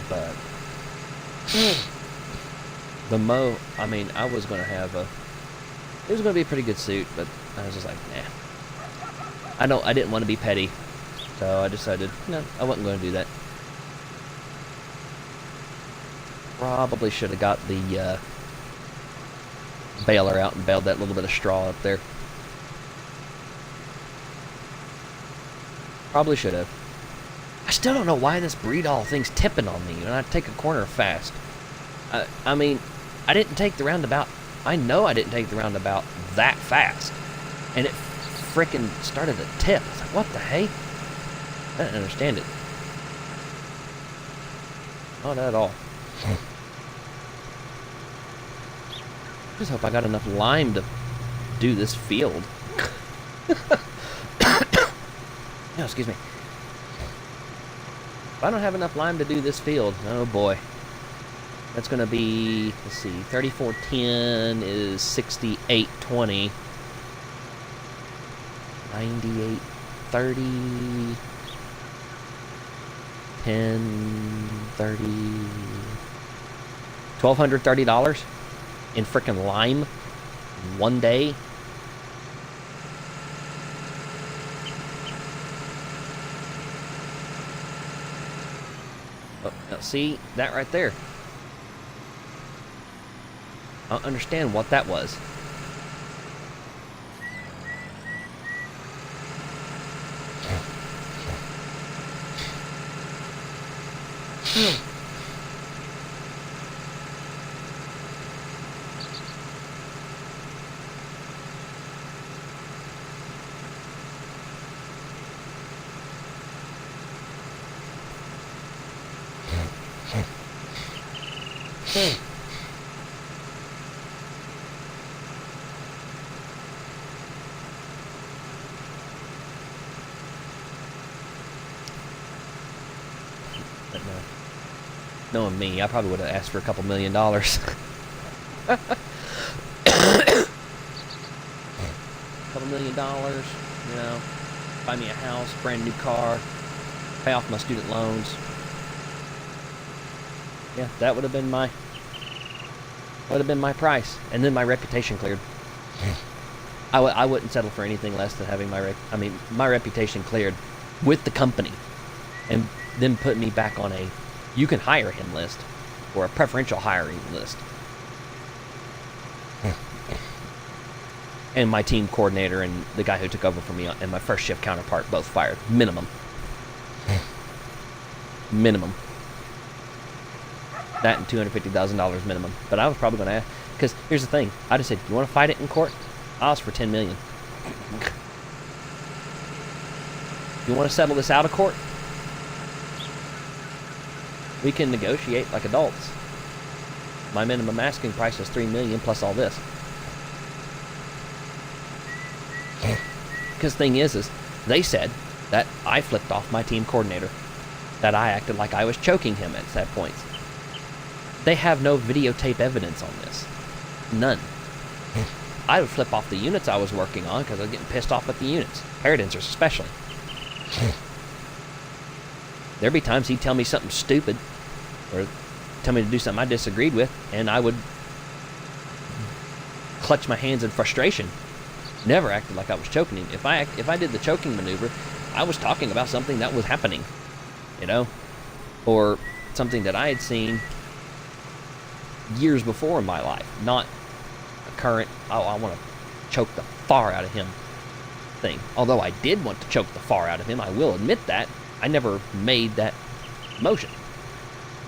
But I mean, I was going to have it was going to be a pretty good suit, but I was just like, nah. I didn't want to be petty, so I decided, no, I wasn't going to do that. Probably should have got the baler out and baled that little bit of straw up there. Probably should have. I still don't know why this breed all thing's tipping on me when I take a corner fast. I mean, I didn't take the roundabout. I know I didn't take the roundabout that fast. And it frickin' started to tip. I was like, what the hey? I didn't understand it. Not at all. Just hope I got enough lime to do this field. No, excuse me. If I don't have enough lime to do this field, oh boy. That's going to be, let's see, 3410 is 6820. 9830. 1030. $1,230 in frickin' lime one day. Oh, now see that right there. I don't understand what that was. But no. Knowing me, I probably would have asked for a couple $1 million. Couple $1 million, you know, buy me a house, brand new car, pay off my student loans. Yeah, that would have been my price, and then my reputation cleared. I wouldn't settle for anything less than having my reputation cleared with the company, and then put me back on a you can hire him list or a preferential hiring list. And my team coordinator and the guy who took over from me and my first shift counterpart both fired. Minimum. Minimum. That and $250,000 minimum. But I was probably going to ask, because here's the thing. I just said, you want to fight it in court? I'll ask for $10 million. You want to settle this out of court? We can negotiate like adults. My minimum asking price is $3 million plus all this. Because the thing is they said that I flipped off my team coordinator, that I acted like I was choking him at that point. They have no videotape evidence on this. None. I would flip off the units I was working on because I was getting pissed off at the units. Paradensers especially. There'd be times he'd tell me something stupid or tell me to do something I disagreed with, and I would clutch my hands in frustration. Never acted like I was choking him. If I did the choking maneuver, I was talking about something that was happening, you know, or something that I had seen years before in my life, not a current, oh, I want to choke the far out of him thing. Although I did want to choke the far out of him, I will admit that. I never made that motion.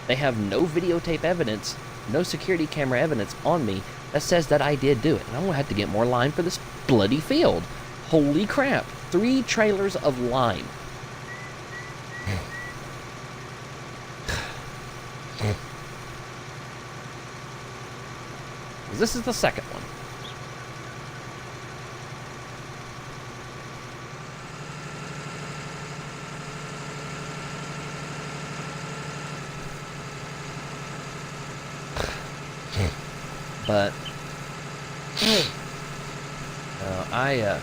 They have no videotape evidence, no security camera evidence on me that says that I did do it. And I'm going to have to get more line for this bloody field. Holy crap. 3 trailers of line. This is the second one. But I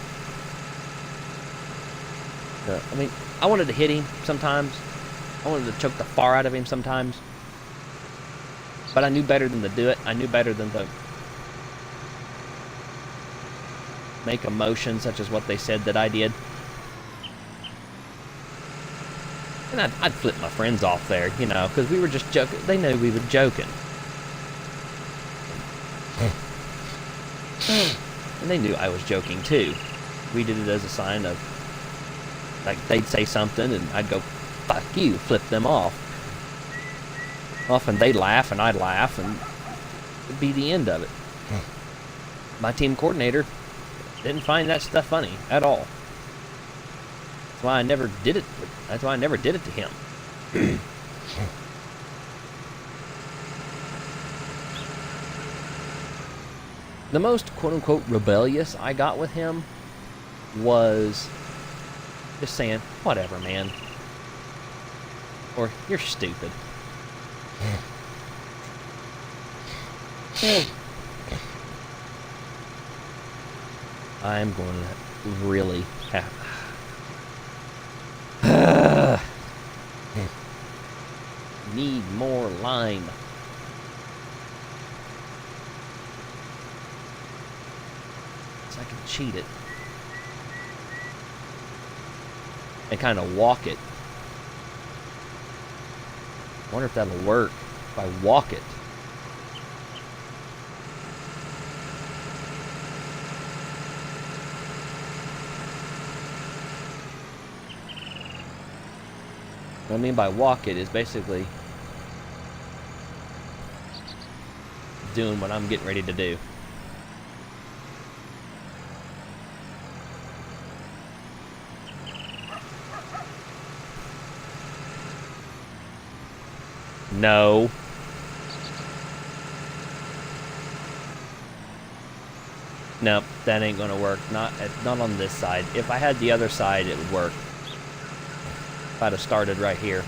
mean, I wanted to hit him sometimes. I wanted to choke the far out of him sometimes. But I knew better than to do it. I knew better than to make a motion such as what they said that I did. And I'd flip my friends off there, you know, because we were just joking. They knew we were joking. And they knew I was joking too. We did it as a sign of, like, they'd say something and I'd go, fuck you, flip them off. Often they'd laugh and I'd laugh and it'd be the end of it. My team coordinator didn't find that stuff funny at all. That's why I never did it. That's why I never did it to him. The most quote-unquote rebellious I got with him was just saying, whatever, man. Or, you're stupid. I'm going to really have... need more line. So I can cheat it. And kind of walk it. I wonder if that'll work if I walk it. What I mean by walk it is basically doing what I'm getting ready to do. No. Nope, that ain't gonna work. Not on this side. If I had the other side, it would work. If I'd have started right here.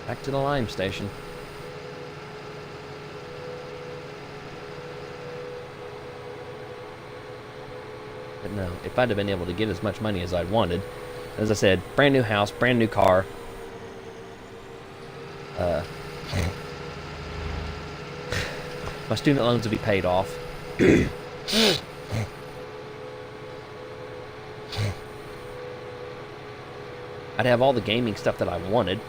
Back to the lime station. But no, if I'd have been able to get as much money as I'd wanted, as I said, brand new house, brand new car. My student loans would be paid off. I'd have all the gaming stuff that I wanted.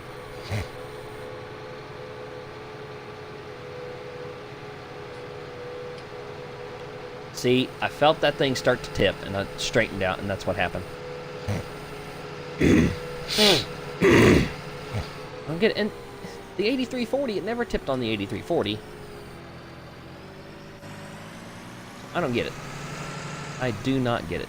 See, I felt that thing start to tip, and I straightened out, and that's what happened. I'm getting, and the 8340, it never tipped on the 8340. I don't get it. I do not get it.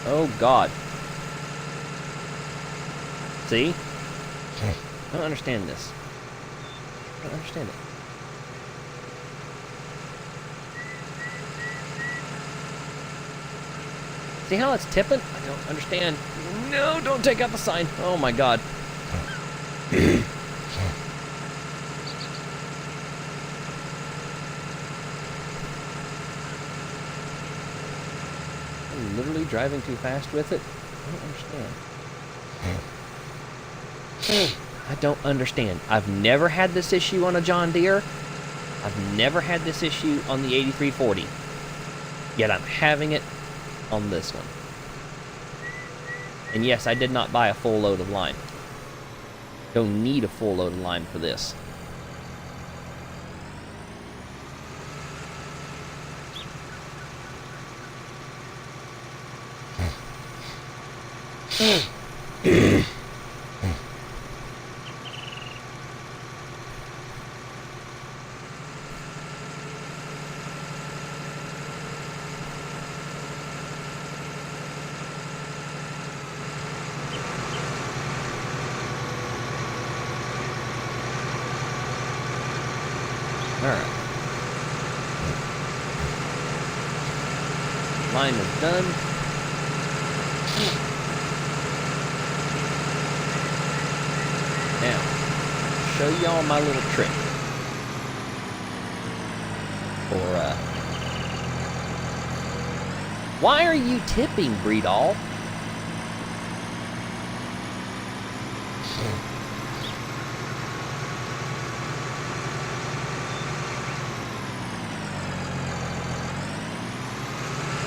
Oh, God. See? I don't understand this. I don't understand it. See how it's tipping? I don't understand. No, don't take out the sign. Oh, my God. I'm literally driving too fast with it. I don't understand. I don't understand. I've never had this issue on a John Deere. I've never had this issue on the 8340. Yet I'm having it on this one. And yes, I did not buy a full load of lime. Don't need a full load of lime for this. Alright. Lime is done. Now, show y'all my little trick. For, why are you tipping, Breedall?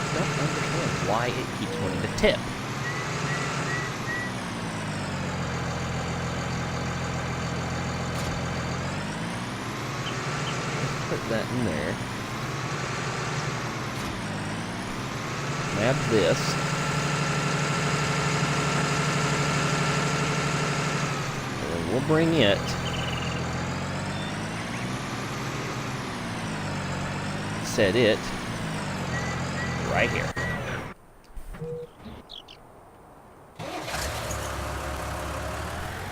I don't understand why it keeps wanting to tip. Put that in there. Grab this. And then we'll bring it set it right here.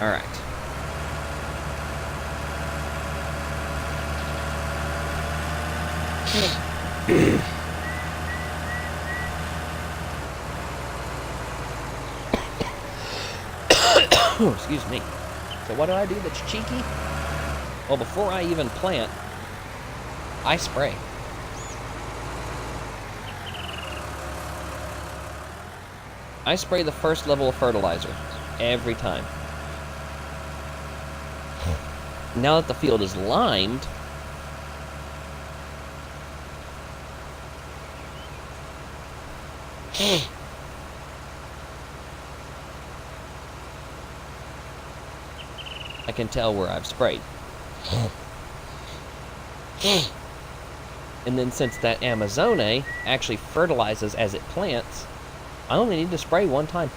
All right. Oh, excuse me. So what do I do that's cheeky? Well, before I even plant, I spray. I spray the first level of fertilizer every time. Now that the field is limed, I can tell where I've sprayed. And then since that Amazone actually fertilizes as it plants, I only need to spray one time.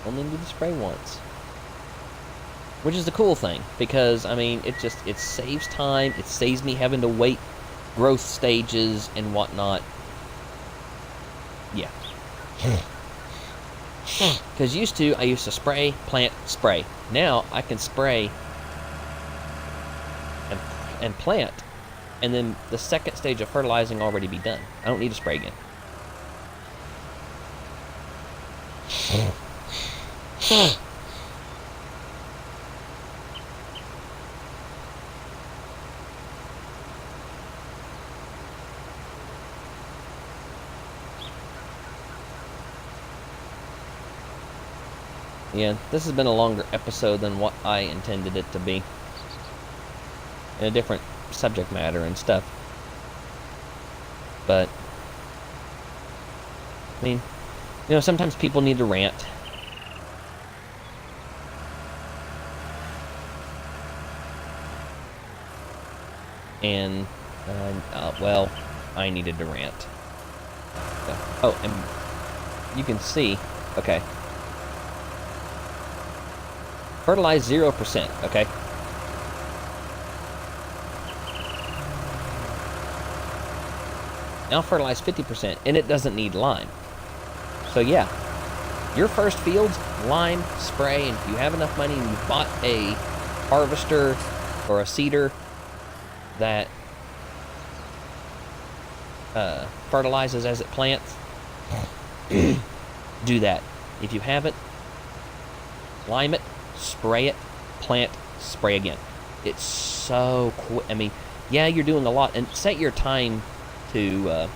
Only need to spray once. Which is the cool thing, because, I mean, it saves time, it saves me having to wait growth stages and whatnot. Yeah. Because I used to spray, plant, spray. Now, I can spray and plant, and then the second stage of fertilizing already be done. I don't need to spray again. Yeah, this has been a longer episode than what I intended it to be. And a different subject matter and stuff. But, I mean, you know, sometimes people need to rant. And, well, I needed to rant. So, oh, and you can see, okay. Fertilize 0%, okay? Now fertilize 50%, and it doesn't need lime. So yeah, your first field's lime, spray, and if you have enough money and you bought a harvester or a seeder that fertilizes as it plants, do that. If you haven't, lime it, spray it, plant, spray again. It's so quick. I mean, yeah, you're doing a lot, and set your time to,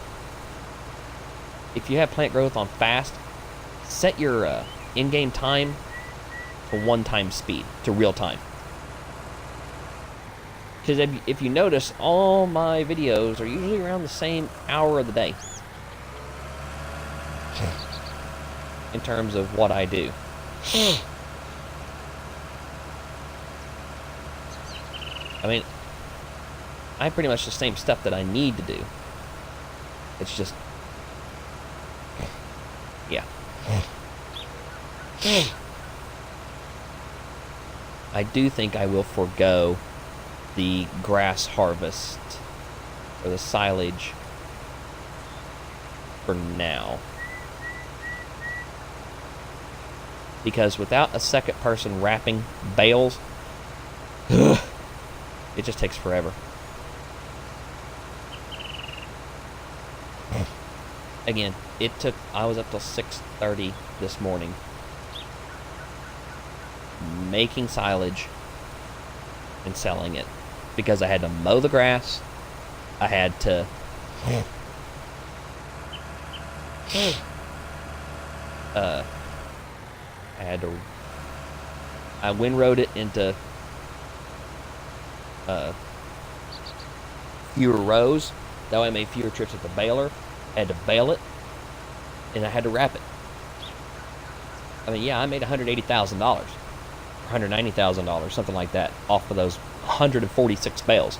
if you have plant growth on fast, set your in-game time to one-time speed, to real time. Because if you notice, all my videos are usually around the same hour of the day in terms of what I do. I mean, I have pretty much the same stuff that I need to do. It's just, yeah. I do think I will forego the grass harvest or the silage for now. Because without a second person wrapping bales, it just takes forever. Again, I was up till 6:30 this morning making silage and selling it because I had to mow the grass. I had to I windrowed it into fewer rows. That way I made fewer trips with the baler. I had to bale it, and I had to wrap it. I mean, yeah, I made $180,000, or $190,000, something like that, off of those 146 bales.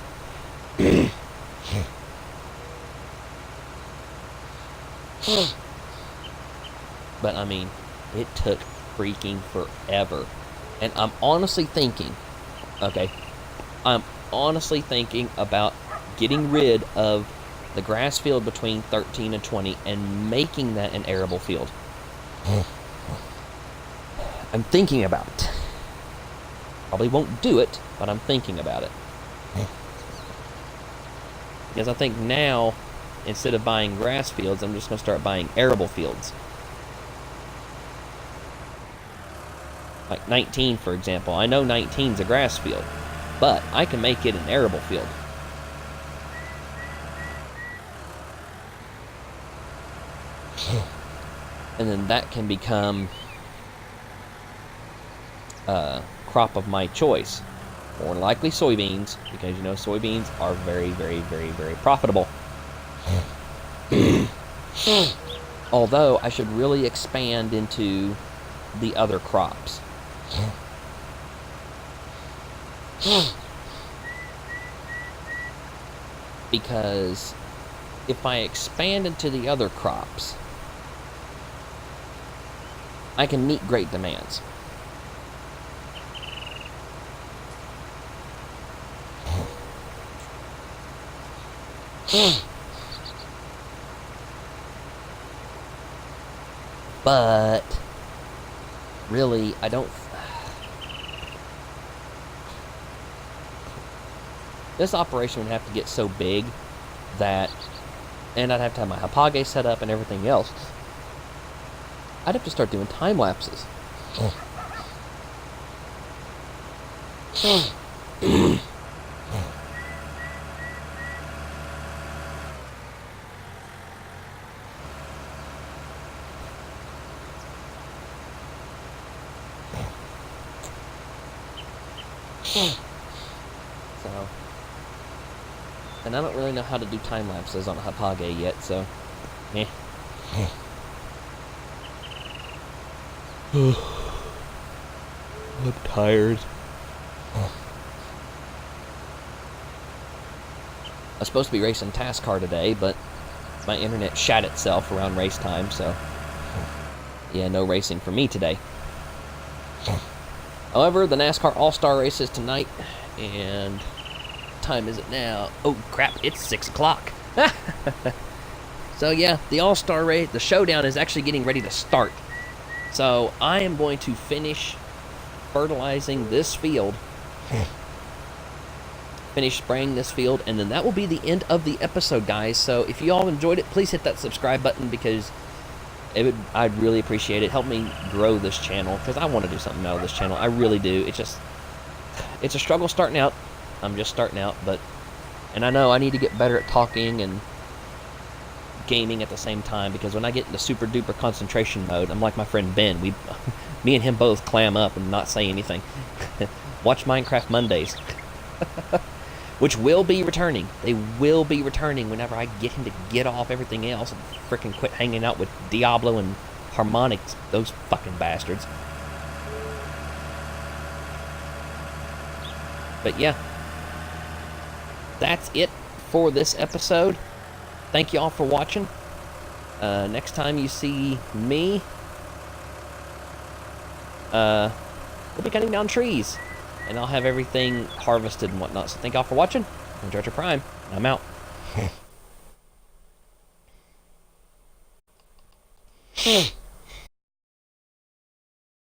But, I mean, it took freaking forever. And I'm honestly thinking, about getting rid of the grass field between 13 and 20 and making that an arable field. I'm thinking about it. Probably won't do it, but I'm thinking about it. Because I think now, instead of buying grass fields, I'm just going to start buying arable fields. Like 19, for example. I know 19's a grass field, but I can make it an arable field. And then that can become a crop of my choice. More than likely soybeans, because you know soybeans are very, very, very, very profitable. Although I should really expand into the other crops. Because if I expand into the other crops, I can meet great demands. But really, I don't. This operation would have to get so big that, and I'd have to have my Hapage set up and everything else. I'd have to start doing time lapses. So, and I don't really know how to do time lapses on Hapage yet, so, eh. I'm tired. I was supposed to be racing TASCAR today, but my internet shat itself around race time, so yeah, no racing for me today. However, the NASCAR All-Star race is tonight, and what time is it now? Oh crap, it's 6 o'clock. So yeah, the All-Star race, the showdown is actually getting ready to start. So I am going to finish fertilizing this field, finish spraying this field, and then that will be the end of the episode, guys. So if you all enjoyed it, please hit that subscribe button, because I'd really appreciate it. Help me grow this channel, because I want to do something out of this channel. I really do. It's a struggle starting out. I'm just starting out, and I know I need to get better at talking and gaming at the same time, because when I get into super duper concentration mode, I'm like my friend Ben. Me and him both clam up and not say anything. Watch Minecraft Mondays. Which will be returning. They will be returning whenever I get him to get off everything else and frickin' quit hanging out with Diablo and Harmonix, those fucking bastards. But yeah, that's it for this episode. Thank you all for watching. Next time you see me, we'll be cutting down trees, and I'll have everything harvested and whatnot. So thank y'all for watching. I'm Georgia Prime. I'm out.